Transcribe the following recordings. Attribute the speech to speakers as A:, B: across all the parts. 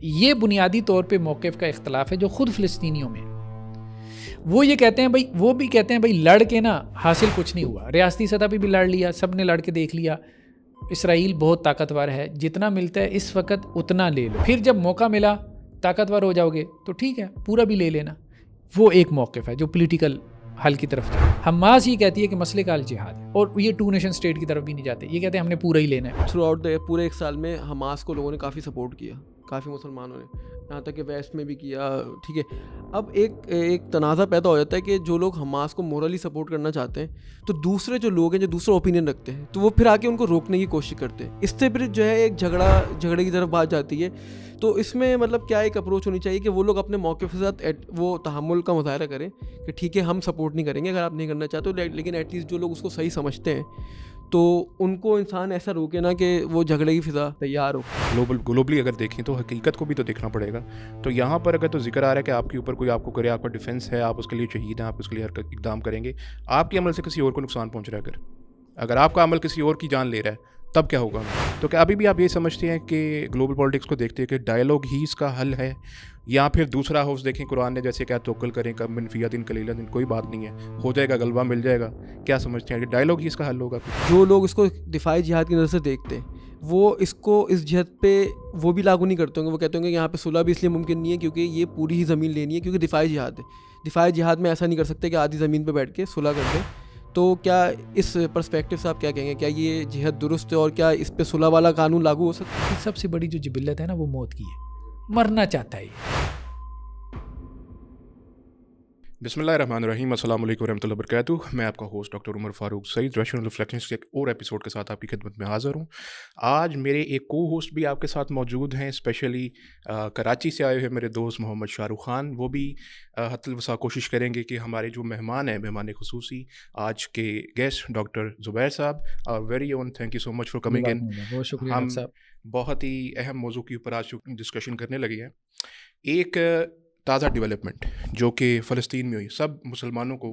A: یہ بنیادی طور پہ موقف کا اختلاف ہے جو خود فلسطینیوں میں. وہ یہ کہتے ہیں بھائی، وہ بھی کہتے ہیں بھائی لڑ کے نا حاصل کچھ نہیں ہوا، ریاستی سطح پہ بھی لڑ لیا، سب نے لڑ کے دیکھ لیا، اسرائیل بہت طاقتور ہے، جتنا ملتا ہے اس وقت اتنا لے لو، پھر جب موقع ملا طاقتور ہو جاؤ گے تو ٹھیک ہے پورا بھی لے لینا. وہ ایک موقف ہے جو پولیٹیکل حل کی طرف جائے. حماس یہ کہتی ہے کہ مسئلے کا حل جہاد ہے، اور یہ 2 نیشن اسٹیٹ کی طرف بھی نہیں جاتے، یہ کہتے ہیں ہم نے پورا ہی لینا ہے.
B: تھرو آؤٹ پورے 1 سال میں حماس کو لوگوں نے کافی سپورٹ کیا، کافی مسلمانوں نے، یہاں تک کہ ویسٹ میں بھی کیا. ٹھیک ہے، اب ایک تنازع پیدا ہو جاتا ہے کہ جو لوگ حماس کو مورلی سپورٹ کرنا چاہتے ہیں تو دوسرے جو لوگ ہیں جو دوسرا اوپینین رکھتے ہیں تو وہ پھر آ کے ان کو روکنے کی کوشش کرتے ہیں. اس سے پھر جو ہے ایک جھگڑے کی طرف بات جاتی ہے. تو اس میں مطلب کیا ایک اپروچ ہونی چاہیے کہ وہ لوگ اپنے موقف کے ساتھ وہ تحمل کا مظاہرہ کریں کہ ٹھیک ہے ہم سپورٹ نہیں کریں گے اگر آپ نہیں کرنا چاہتے ہو، لیکن ایٹ لیسٹ جو لوگ اس کو صحیح سمجھتے ہیں تو ان کو انسان ایسا روکے نا کہ وہ جھگڑے کی فضا تیار ہو.
C: گلوبلی اگر دیکھیں تو حقیقت کو بھی تو دیکھنا پڑے گا. تو یہاں پر اگر تو ذکر آ رہا ہے کہ آپ کے اوپر کوئی آپ کو کرے، آپ کا ڈیفینس ہے، آپ اس کے لیے شہید ہیں، آپ اس کے لیے ہر اقدام کریں گے، آپ کے عمل سے کسی اور کو نقصان پہنچ رہا ہے، اگر آپ کا عمل کسی اور کی جان لے رہا ہے تب کیا ہوگا؟ تو کیا ابھی بھی آپ یہ سمجھتے ہیں کہ گلوبل پالیٹکس کو دیکھتے ہیں کہ ڈائلاگ ہی اس کا حل ہے، یا پھر دوسرا ہاؤس دیکھیں قرآن نے جیسے کہا توکل کریں کم من فی دن قلیلا دن، کوئی بات نہیں ہے، ہو جائے گا، غلبہ مل جائے گا. کیا سمجھتے ہیں کہ ڈائلاگ ہی اس کا حل ہوگا؟
B: جو لوگ اس کو دفاعی جہاد کی نظر سے دیکھتے ہیں وہ اس کو اس جہت پہ وہ بھی لاگو نہیں کرتے ہوں گے. وہ کہتے ہوں گے یہاں پہ صلح بھی اس لیے ممکن نہیں ہے کیونکہ یہ پوری ہی زمین لینی ہے، کیونکہ دفاعی جہاد ہے. دفاعی جہاد میں ایسا نہیں کر سکتے کہ آدھی زمین پہ بیٹھ کے صلح کر دیں. تو کیا اس پرسپیکٹو سے آپ کیا کہیں گے، کیا یہ جہاد درست ہے اور کیا اس پہ صلح والا قانون لاگو ہو سکتا ہے؟
A: سب سے بڑی جو جبلت ہے نا وہ موت کی ہے، مرنا چاہتا ہے یہ.
C: بسم اللہ الرحمن الرحیم. السلام علیکم ورحمۃ اللہ وبرکاتہ. میں آپ کا ہوسٹ ڈاکٹر عمر فاروق سعید ریشنل ریفلیکشنز کے ایک اور ایپیسوڈ کے ساتھ آپ کی خدمت میں حاضر ہوں. آج میرے ایک کو ہوسٹ بھی آپ کے ساتھ موجود ہیں، اسپیشلی کراچی سے آئے ہوئے میرے دوست محمد شاہ رخ خان. وہ بھی حد الوسع کوشش کریں گے کہ ہمارے جو مہمان ہیں، مہمان خصوصی آج کے گیسٹ ڈاکٹر زبیر صاحب، very own thank you so much for coming in.
A: بہت شکریہ
C: ہم
A: صاحب.
C: بہت ہی اہم موضوع کے اوپر آج ڈسکشن کرنے لگے ہیں. ایک تازہ ڈیولپمنٹ جو کہ فلسطین میں ہوئی. سب مسلمانوں کو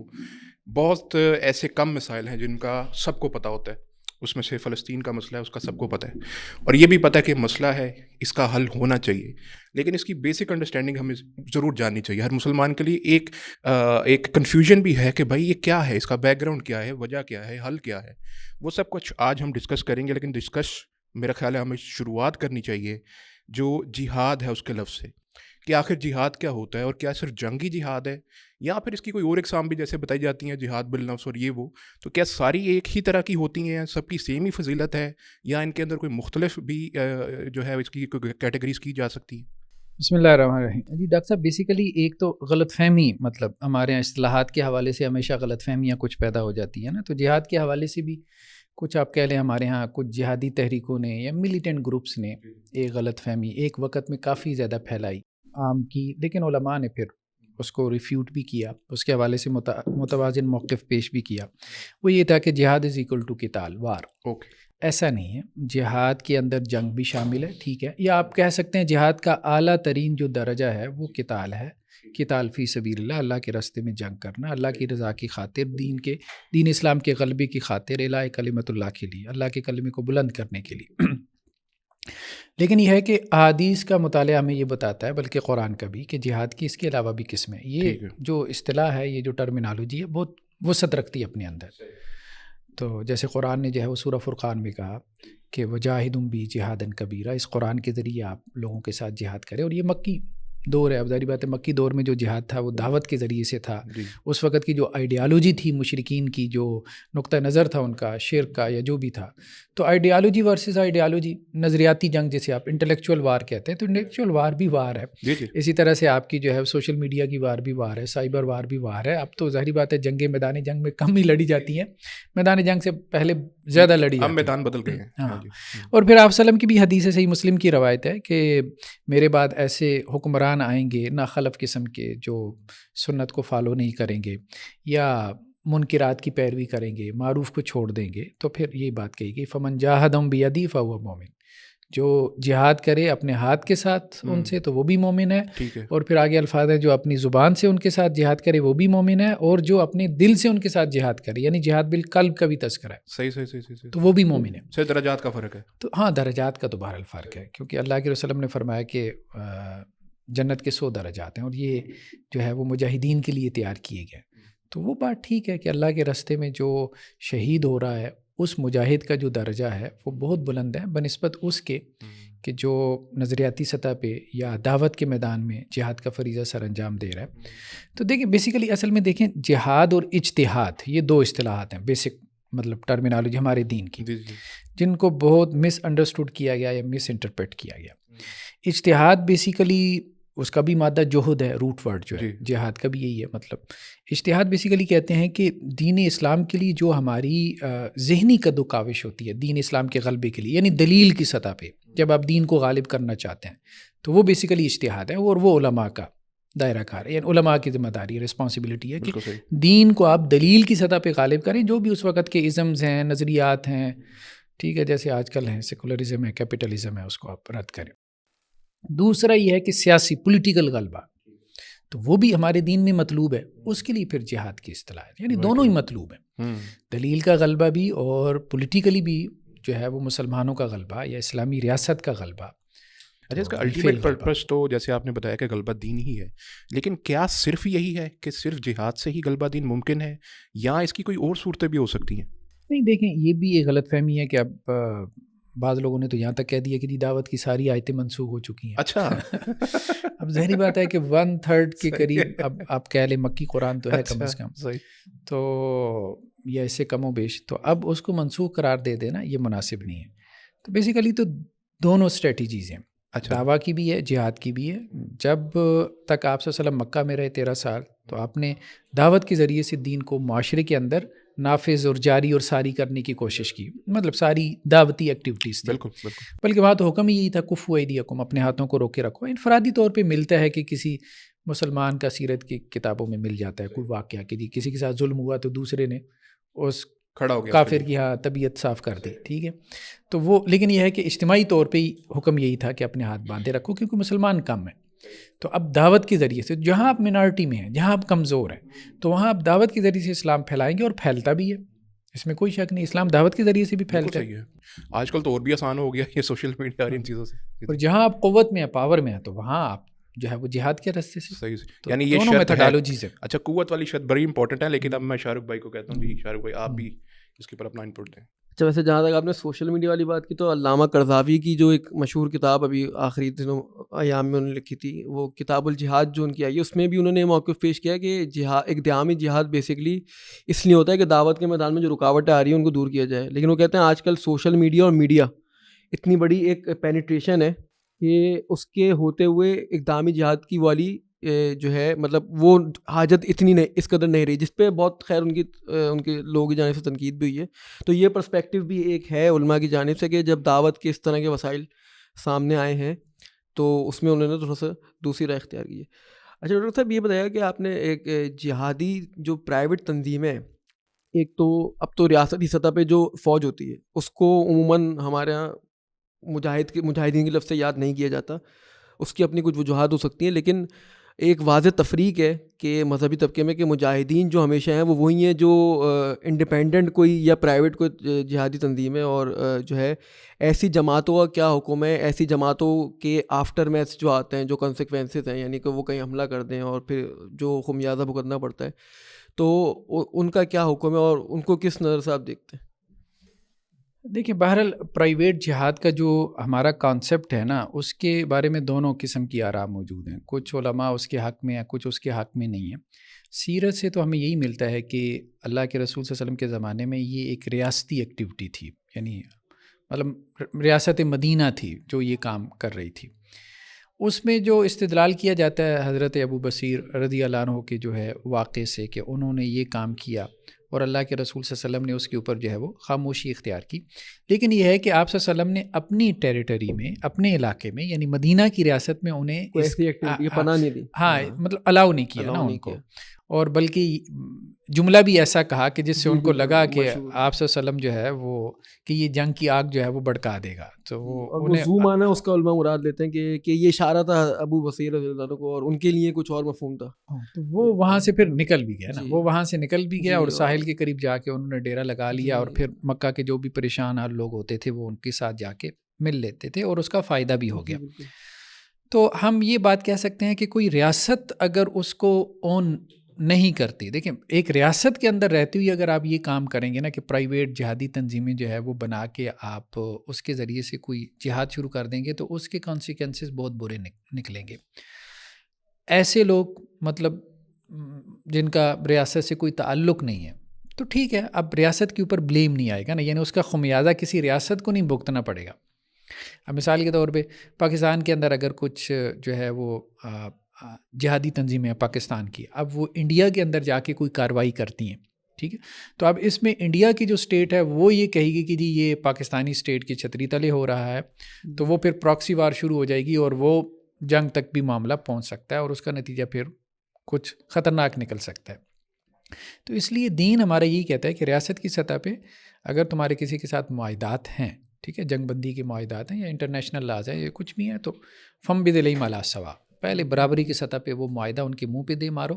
C: بہت ایسے کم مسائل ہیں جن کا سب کو پتہ ہوتا ہے، اس میں سے فلسطین کا مسئلہ ہے، اس کا سب کو پتہ ہے، اور یہ بھی پتہ ہے کہ مسئلہ ہے، اس کا حل ہونا چاہیے، لیکن اس کی بیسک انڈرسٹینڈنگ ہمیں ضرور جاننی چاہیے. ہر مسلمان کے لیے ایک کنفیوژن بھی ہے کہ بھائی یہ کیا ہے، اس کا بیک گراؤنڈ کیا ہے، وجہ کیا ہے، حل کیا ہے. وہ سب کچھ آج ہم ڈسکس کریں گے. لیکن میرا خیال ہے ہمیں شروعات کرنی چاہیے جو جہاد ہے اس کے لفظ سے، کہ آخر جہاد کیا ہوتا ہے، اور کیا صرف جنگی جہاد ہے یا پھر اس کی کوئی اور اقسام بھی جیسے بتائی جاتی ہیں، جہاد بالنفس اور یہ وہ. تو کیا ساری ایک ہی طرح کی ہوتی ہیں، سب کی سیم ہی فضیلت ہے، یا ان کے اندر کوئی مختلف بھی جو ہے اس کی کیٹیگریز کی جا سکتی ہیں؟
A: بسم اللہ الرحمن الرحیم. جی ڈاکٹر صاحب، بیسیکلی ایک تو غلط فہمی، مطلب ہمارے یہاں اصطلاحات کے حوالے سے ہمیشہ غلط فہمیاں کچھ پیدا ہو جاتی ہیں نا. تو جہاد کے حوالے سے بھی کچھ آپ کہہ لیں ہمارے ہاں کچھ جہادی تحریکوں نے یا ملیٹنٹ گروپس نے ایک غلط فہمی ایک وقت میں کافی زیادہ پھیلائی، عام کی، لیکن علماء نے پھر اس کو ریفیوٹ بھی کیا، اس کے حوالے سے متوازن موقف پیش بھی کیا. وہ یہ تھا کہ جہاد از ایکول ٹو قتال، وار. ایسا نہیں ہے، جہاد کے اندر جنگ بھی شامل ہے، ٹھیک ہے، یا آپ کہہ سکتے ہیں جہاد کا اعلیٰ ترین جو درجہ ہے وہ قتال ہے. قتال فی سبیل اللہ، اللہ کے راستے میں جنگ کرنا، اللہ کی رضا کی خاطر، دین اسلام کے غلبے کی خاطر، اعلاء کلمت اللہ کے لیے، اللہ کے کلمے کو بلند کرنے کے لیے. لیکن یہ ہے کہ احادیث کا مطالعہ ہمیں یہ بتاتا ہے، بلکہ قرآن کا بھی، کہ جہاد کی اس کے علاوہ بھی قسمیں. یہ جو اصطلاح ہے، یہ جو ٹرمینالوجی ہے، بہت وسعت رکھتی ہے اپنے اندر. تو جیسے قرآن نے جو ہے وہ سورہ فرقان میں کہا کہ وجاہدہم بی جہادن کبیرہ، اس قرآن کے ذریعے آپ لوگوں کے ساتھ جہاد کریں. اور یہ مکی دور ہے، اب ظاہری بات ہے مکی دور میں جو جہاد تھا وہ دعوت کے ذریعے سے تھا. اس وقت کی جو آئیڈیالوجی تھی مشرکین کی، جو نقطہ نظر تھا ان کا شرک کا یا جو بھی تھا، تو آئیڈیالوجی ورسز آئیڈیالوجی، نظریاتی جنگ جسے آپ انٹلیکچوئل وار کہتے ہیں، تو انٹلیکچوئل وار بھی وار ہے. اسی طرح سے آپ کی جو ہے سوشل میڈیا کی وار بھی وار ہے، سائبر وار بھی وار ہے. اب تو ظاہری بات ہے جنگیں میدان جنگ میں کم ہی لڑی جاتی ہیں، میدان جنگ سے پہلے زیادہ لڑی جاتی ہیں،
C: میدان بدل گئے ہیں.
A: ہاں. اور پھر آپ وسلم کی بھی حدیث صحیح مسلم کی روایت ہے کہ میرے بعد ایسے حکمران آئیں گے ناخلف قسم کے جو سنت کو فالو نہیں کریں گے یا منکرات کی پیروی کریں گے، معروف کو چھوڑ دیں گے. تو پھر یہی بات کہی گئی فمن جاہدہم بیدی فہو مومن، جو جہاد کرے اپنے ہاتھ کے ساتھ ان سے تو وہ بھی مومن ہے,
C: ٹھیک ہے,
A: اور پھر آگے الفاظ ہے جو اپنی زبان سے ان کے ساتھ جہاد کرے وہ بھی مومن ہے, اور جو اپنے دل سے ان کے ساتھ جہاد کرے یعنی جہاد بالقلب کا بھی تذکرہ ہے
C: صحیح
A: تو وہ بھی مومن ہے.
C: صحیح, درجات کا فرق ہے.
A: تو ہاں درجات کا تو بہرحال فرق ہے, کیونکہ اللہ کے رسول نے فرمایا کہ جنت کے 100 درجات ہیں, اور یہ جو ہے وہ مجاہدین کے لیے تیار کیے گئے. تو وہ بات ٹھیک ہے کہ اللہ کے راستے میں جو شہید ہو رہا ہے اس مجاہد کا جو درجہ ہے وہ بہت بلند ہے بنسبت اس کے کہ جو نظریاتی سطح پہ یا دعوت کے میدان میں جہاد کا فریضہ سر انجام دے رہا ہے. تو دیکھیں بیسیکلی اصل میں دیکھیں جہاد اور اجتہاد یہ 2 اصطلاحات ہیں بیسک مطلب ٹرمینالوجی ہمارے دین کی, جن کو بہت مس انڈرسٹوڈ کیا گیا یا مس انٹرپریٹ کیا گیا. اجتہاد بیسیکلی اس کا بھی مادہ جوہد ہے, روٹ ورڈ جو ہے جہاد کا بھی یہی ہے. مطلب اجتہاد بیسیکلی کہتے ہیں کہ دین اسلام کے لیے جو ہماری ذہنی قد و کاوش ہوتی ہے دین اسلام کے غلبے کے لیے, یعنی دلیل کی سطح پہ جب آپ دین کو غالب کرنا چاہتے ہیں تو وہ بیسیکلی اجتہاد ہے, اور وہ علماء کا دائرہ کار ہے, یعنی علماء کی ذمہ داری رسپانسبلٹی ہے کہ دین کو آپ دلیل کی سطح پہ غالب کریں, جو بھی اس وقت کے ازمز ہیں نظریات ہیں, ٹھیک ہے, جیسے آج کل ہیں سیکولرزم ہے کیپٹلزم ہے, اس کو آپ رد کریں. دوسرا یہ ہے کہ سیاسی پولیٹیکل غلبہ, تو وہ بھی ہمارے دین میں مطلوب ہے, اس کے لیے پھر جہاد کی اصطلاح ہے, یعنی دونوں ہی مطلوب ہیں, دلیل کا غلبہ بھی اور پولیٹیکلی بھی جو ہے وہ مسلمانوں کا غلبہ یا اسلامی ریاست کا غلبہ.
C: اچھا, اس کا الٹیمیٹ پرپس تو جیسے آپ نے بتایا کہ غلبہ دین ہی ہے, لیکن کیا صرف یہی ہے کہ صرف جہاد سے ہی غلبہ دین ممکن ہے یا اس کی کوئی اور صورتیں بھی ہو سکتی ہیں؟
A: نہیں دیکھیں, یہ بھی ایک غلط فہمی ہے کہ اب بعض لوگوں نے تو یہاں تک کہہ دیا کہ دعوت کی ساری آیتیں منسوخ ہو چکی ہیں.
C: اچھا
A: اب ظاہری بات ہے کہ 1/3 کے قریب اب آپ کہہ لیں مکی قرآن تو ہے کم از کم, تو یا اس سے کم و بیش, تو اب اس کو منسوخ قرار دے دینا یہ مناسب نہیں ہے. تو بیسیکلی تو دونوں اسٹریٹجیز ہیں, دعویٰ کی بھی ہے جہاد کی بھی ہے. جب تک آپ صلی اللہ علیہ وسلم مکہ میں رہے 13 سال تو آپ نے دعوت کے ذریعے سے دین کو معاشرے کے اندر نافذ اور جاری اور ساری کرنے کی کوشش کی, مطلب ساری دعوتی ایکٹیویٹیز تھی.
C: بالکل,
A: بلکہ وہاں تو حکم یہی تھا کفوا ایدیکم, اپنے ہاتھوں کو روکے رکھو. انفرادی طور پہ ملتا ہے کہ کسی مسلمان کا سیرت کی کتابوں میں مل جاتا ہے کوئی واقعہ کہ کسی کے ساتھ ظلم ہوا تو دوسرے نے اس
C: کھڑا ہو گیا
A: کافر کی طبیعت صاف کر دی, ٹھیک ہے. تو وہ لیکن یہ ہے کہ اجتماعی طور پہ ہی حکم یہی تھا کہ اپنے ہاتھ باندھے رکھو کیونکہ مسلمان کم ہیں. تو اب دعوت کے ذریعے سے جہاں آپ منارٹی میں ہیں, جہاں آپ کمزور ہیں, تو وہاں آپ دعوت کے ذریعے سے اسلام پھیلائیں گے, اور پھیلتا بھی ہے, اس میں کوئی شک نہیں. اسلام دعوت کے ذریعے سے بھی پھیلتا ہے.
C: آج کل تو اور بھی آسان ہو گیا یہ سوشل میڈیا اور ان چیزوں سے.
A: اور جہاں آپ قوت میں ہیں, پاور میں ہیں, تو وہاں آپ جو ہے وہ جہاد کے راستے سے.
C: صحیح, یعنی یہ
A: دونوں میتھڈالوجیز ہے.
C: اچھا, قوت والی شرط بڑی امپورٹنٹ ہے, لیکن اب میں شاہ رخ بھائی کو کہتا ہوں جی شاہ رخ بھائی آپ بھی اس کے اوپر اپنا انپٹ دیں.
B: اچھا, ویسے جہاں تک آپ نے سوشل میڈیا والی بات کی تو علامہ قرضاوی کی جو ایک مشہور کتاب ابھی آخری دنوں ایام میں انہوں نے لکھی تھی, وہ کتاب الجہاد جو ان کی آئی ہے, اس میں بھی انہوں نے موقف پیش کیا کہ اقدامی جہاد بیسکلی اس لیے ہوتا ہے کہ دعوت کے میدان میں جو رکاوٹیں آ رہی ہیں ان کو دور کیا جائے. لیکن وہ کہتے ہیں آج کل سوشل میڈیا اور میڈیا اتنی بڑی ایک پینیٹریشن ہے کہ اس کے ہوتے ہوئے اقدامی جہاد کی والی جو ہے مطلب وہ حاجت اتنی نہیں اس قدر نہیں رہی, جس پہ بہت خیر ان کے لوگوں کی جانب سے تنقید بھی ہوئی ہے. تو یہ پرسپیکٹیو بھی ایک ہے علماء کی جانب سے کہ جب دعوت کے اس طرح کے وسائل سامنے آئے ہیں تو اس میں انہوں نے تھوڑا سا دوسری رائے اختیار کی ہے. اچھا ڈاکٹر صاحب, یہ بتایا کہ آپ نے ایک جہادی جو پرائیویٹ تنظیمیں ہیں, ایک تو اب تو ریاستی سطح پہ جو فوج ہوتی ہے اس کو عموماً ہمارے یہاں مجاہدین کے لفظ سے یاد نہیں کیا جاتا, اس کی اپنی کچھ وجوہات ہو سکتی ہیں, لیکن ایک واضح تفریق ہے کہ مذہبی طبقے میں کہ مجاہدین جو ہمیشہ ہیں وہ وہی ہیں جو انڈیپینڈنٹ کوئی یا پرائیویٹ کوئی جہادی تنظیم ہے, اور جو ہے ایسی جماعتوں کا کیا حکم ہے, ایسی جماعتوں کے آفٹر میتھس جو آتے ہیں, جو کنسیکوینسز ہیں, یعنی کہ وہ کہیں حملہ کر دیں اور پھر جو خمیازہ بھگتنا پڑتا ہے, تو ان کا کیا حکم ہے اور ان کو کس نظر سے آپ دیکھتے ہیں؟
A: دیکھیں بہرحال پرائیویٹ جہاد کا جو ہمارا کانسیپٹ ہے نا, اس کے بارے میں دونوں قسم کی آراء موجود ہیں. کچھ علماء اس کے حق میں ہیں, کچھ اس کے حق میں نہیں ہیں. سیرت سے تو ہمیں یہی ملتا ہے کہ اللہ کے رسول صلی اللہ علیہ وسلم کے زمانے میں یہ ایک ریاستی ایکٹیویٹی تھی, یعنی مطلب ریاست مدینہ تھی جو یہ کام کر رہی تھی. اس میں جو استدلال کیا جاتا ہے حضرت ابو بصیر رضی اللہ عنہ کے جو ہے واقعے سے کہ انہوں نے یہ کام کیا اور اللہ کے رسول صلی اللہ علیہ وسلم نے اس کے اوپر جو ہے وہ خاموشی اختیار کی. لیکن یہ ہے کہ آپ صلی اللہ علیہ وسلم نے اپنی ٹیریٹری میں, اپنے علاقے میں, یعنی مدینہ کی ریاست میں انہیں
B: پناہ نہیں دی,
A: ہاں مطلب الاؤ نہیں کیا نا ان کو, اور بلکہ جملہ بھی ایسا کہا کہ جس سے ان کو لگا کہ
B: مشہور۔
A: آپ صلی اللہ علیہ وسلم جو ہے وہ کہ یہ جنگ کی آگ جو ہے وہ بھڑکا دے گا. تو
B: اور وہ زوم آنا اس کا علماء مراد لیتے ہیں کہ یہ اشارہ تھا ابو بصیر رضی اللہ عنہ کو اور ان کے لیے کچھ اور مفہوم تھا.
A: تو وہ وہاں سے پھر نکل بھی گیا نا,
B: جی.
A: وہ وہاں سے نکل بھی گیا
B: جی.
A: اور ساحل کے قریب جا کے انہوں نے ڈیرا لگا لیا اور
B: جی.
A: پھر مکہ کے جو بھی پریشان حال لوگ ہوتے تھے وہ ان کے ساتھ جا کے مل لیتے تھے اور اس کا فائدہ بھی ہو گیا.
B: بالکل.
A: تو ہم یہ بات کہہ سکتے ہیں کہ کوئی ریاست اگر اس کو اون نہیں کرتی, دیکھیں ایک ریاست کے اندر رہتی ہوئی اگر آپ یہ کام کریں گے نا کہ پرائیویٹ جہادی تنظیمیں جو ہے وہ بنا کے آپ اس کے ذریعے سے کوئی جہاد شروع کر دیں گے تو اس کے کانسیکوینسز بہت برے نکلیں گے. ایسے لوگ مطلب جن کا ریاست سے کوئی تعلق نہیں ہے تو ٹھیک ہے, اب ریاست کے اوپر بلیم نہیں آئے گا نا, یعنی اس کا خمیازہ کسی ریاست کو نہیں بھگتنا پڑے گا. اب مثال کے طور پہ پاکستان کے اندر اگر کچھ جو ہے وہ جہادی تنظیمیں ہیں پاکستان کی, اب وہ انڈیا کے اندر جا کے کوئی کارروائی کرتی ہیں, ٹھیک ہے, تو اب اس میں انڈیا کی جو اسٹیٹ ہے وہ یہ کہے گی کہ جی یہ پاکستانی اسٹیٹ کی چھتری تلے ہو رہا ہے, تو وہ پھر پراکسی وار شروع ہو جائے گی اور وہ جنگ تک بھی معاملہ پہنچ سکتا ہے اور اس کا نتیجہ پھر کچھ خطرناک نکل سکتا ہے. تو اس لیے دین ہمارا یہی کہتا ہے کہ ریاست کی سطح پہ اگر تمہارے کسی کے ساتھ معاہدات ہیں, ٹھیک ہے, جنگ بندی کے معاہدات ہیں یا انٹرنیشنل لاز ہیں یا کچھ بھی ہیں, تو فم بدلئی مالا سوا, پہلے برابری کی سطح پہ وہ معاہدہ ان کے منہ پہ دے مارو,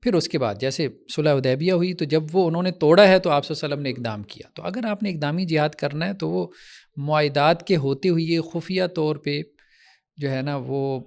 A: پھر اس کے بعد جیسے صلح حدیبیہ ہوئی تو جب وہ انہوں نے توڑا ہے تو آپ صلی اللہ علیہ وسلم نے اقدام کیا. تو اگر آپ نے اقدامی جہاد کرنا ہے تو وہ معاہدات کے ہوتے ہوئے خفیہ طور پہ جو ہے نا وہ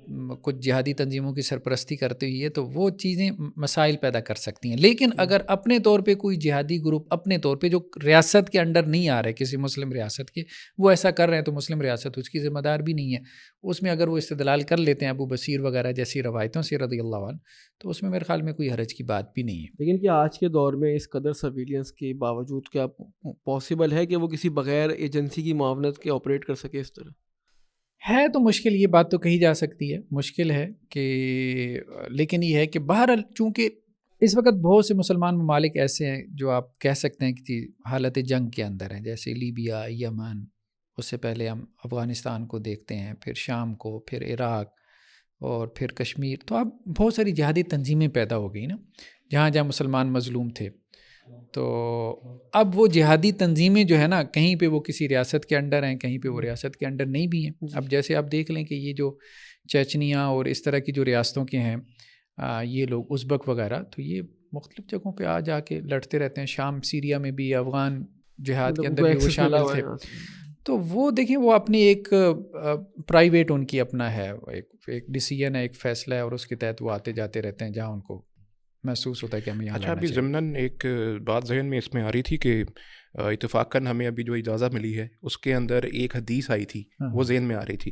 A: کچھ جہادی تنظیموں کی سرپرستی کرتے ہوئی ہے تو وہ چیزیں مسائل پیدا کر سکتی ہیں. لیکن اگر اپنے طور پہ کوئی جہادی گروپ اپنے طور پہ جو ریاست کے انڈر نہیں آ رہے کسی مسلم ریاست کے, وہ ایسا کر رہے ہیں تو مسلم ریاست اس کی ذمہ دار بھی نہیں ہے. اس میں اگر وہ استدلال کر لیتے ہیں ابو بصیر وغیرہ جیسی روایتوں سے رضی اللہ عنہ, تو اس میں میرے خیال میں کوئی حرج کی بات بھی نہیں ہے.
B: لیکن کیا آج کے دور میں اس قدر سرویلنس کے باوجود کیا پاسبل ہے کہ وہ کسی بغیر ایجنسی کی معاونت کے آپریٹ کر سکے اس طرح؟
A: ہے تو مشکل, یہ بات تو کہی جا سکتی ہے, مشکل ہے کہ, لیکن یہ ہے کہ بہرحال چونکہ اس وقت بہت سے مسلمان ممالک ایسے ہیں جو آپ کہہ سکتے ہیں کہ حالت جنگ کے اندر ہیں, جیسے لیبیا, یمن, اس سے پہلے ہم افغانستان کو دیکھتے ہیں, پھر شام کو, پھر عراق اور پھر کشمیر. تو اب بہت ساری جہادی تنظیمیں پیدا ہو گئی نا جہاں جہاں مسلمان مظلوم تھے. تو اب وہ جہادی تنظیمیں جو ہے نا کہیں پہ وہ کسی ریاست کے انڈر ہیں, کہیں پہ وہ ریاست کے انڈر نہیں بھی ہیں. اب جیسے آپ دیکھ لیں کہ یہ جو چیچنیا اور اس طرح کی جو ریاستوں کے ہیں یہ لوگ ازبک وغیرہ, تو یہ مختلف جگہوں پہ آ جا کے لڑتے رہتے ہیں. شام سیریا میں بھی, افغان جہاد کے اندر بھی وہ شامل تھے. تو وہ دیکھیں وہ اپنی ایک پرائیویٹ ان کی اپنا ہے, ایک ڈیسیژن ہے, ایک فیصلہ ہے, اور اس کے تحت وہ آتے جاتے رہتے ہیں جہاں ان کو محسوس ہوتا ہے کہ ہمیں یہاں.
C: اچھا, ابھی ضمناً ایک بات ذہن میں اس میں آ رہی تھی کہ اتفاقاً ہمیں ابھی جو اجازت ملی ہے اس کے اندر ایک حدیث آئی تھی, وہ ذہن میں آ رہی تھی,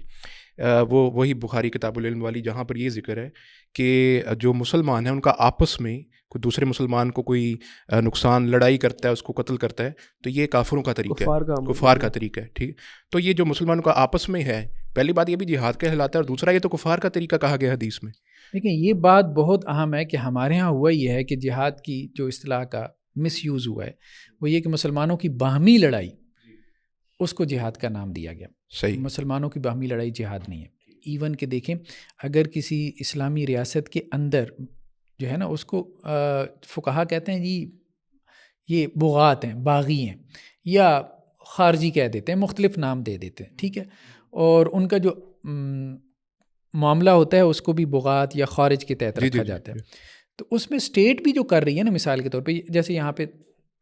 C: وہی بخاری کتاب العلم والی, جہاں پر یہ ذکر ہے کہ جو مسلمان ہیں ان کا آپس میں کوئی دوسرے مسلمان کو کوئی نقصان, لڑائی کرتا ہے, اس کو قتل کرتا ہے, تو یہ کافروں کا طریقہ ہے, کفار کا طریقہ ہے. ٹھیک, تو یہ جو مسلمانوں کا آپس میں ہے, پہلی بات یہ بھی جہاد کہلاتا ہے, اور دوسرا یہ تو کفار کا طریقہ کہا گیا حدیث میں.
A: دیکھیں یہ بات بہت اہم ہے کہ ہمارے ہاں ہوا یہ ہے کہ جہاد کی جو اصطلاح کا مس یوز ہوا ہے وہ یہ کہ مسلمانوں کی باہمی لڑائی اس کو جہاد کا نام دیا گیا.
C: صحیح,
A: مسلمانوں کی باہمی لڑائی جہاد نہیں ہے. ایون کہ دیکھیں اگر کسی اسلامی ریاست کے اندر جو ہے نا اس کو فقہا کہتے ہیں جی یہ بغات ہیں, باغی ہیں, یا خارجی کہہ دیتے ہیں, مختلف نام دے دیتے ہیں, ٹھیک ہے, اور ان کا جو معاملہ ہوتا ہے اس کو بھی بغات یا خارج کے تحت رکھا جاتا ہے. تو اس میں اسٹیٹ بھی جو کر رہی ہے نا, مثال کے طور پہ جیسے یہاں پہ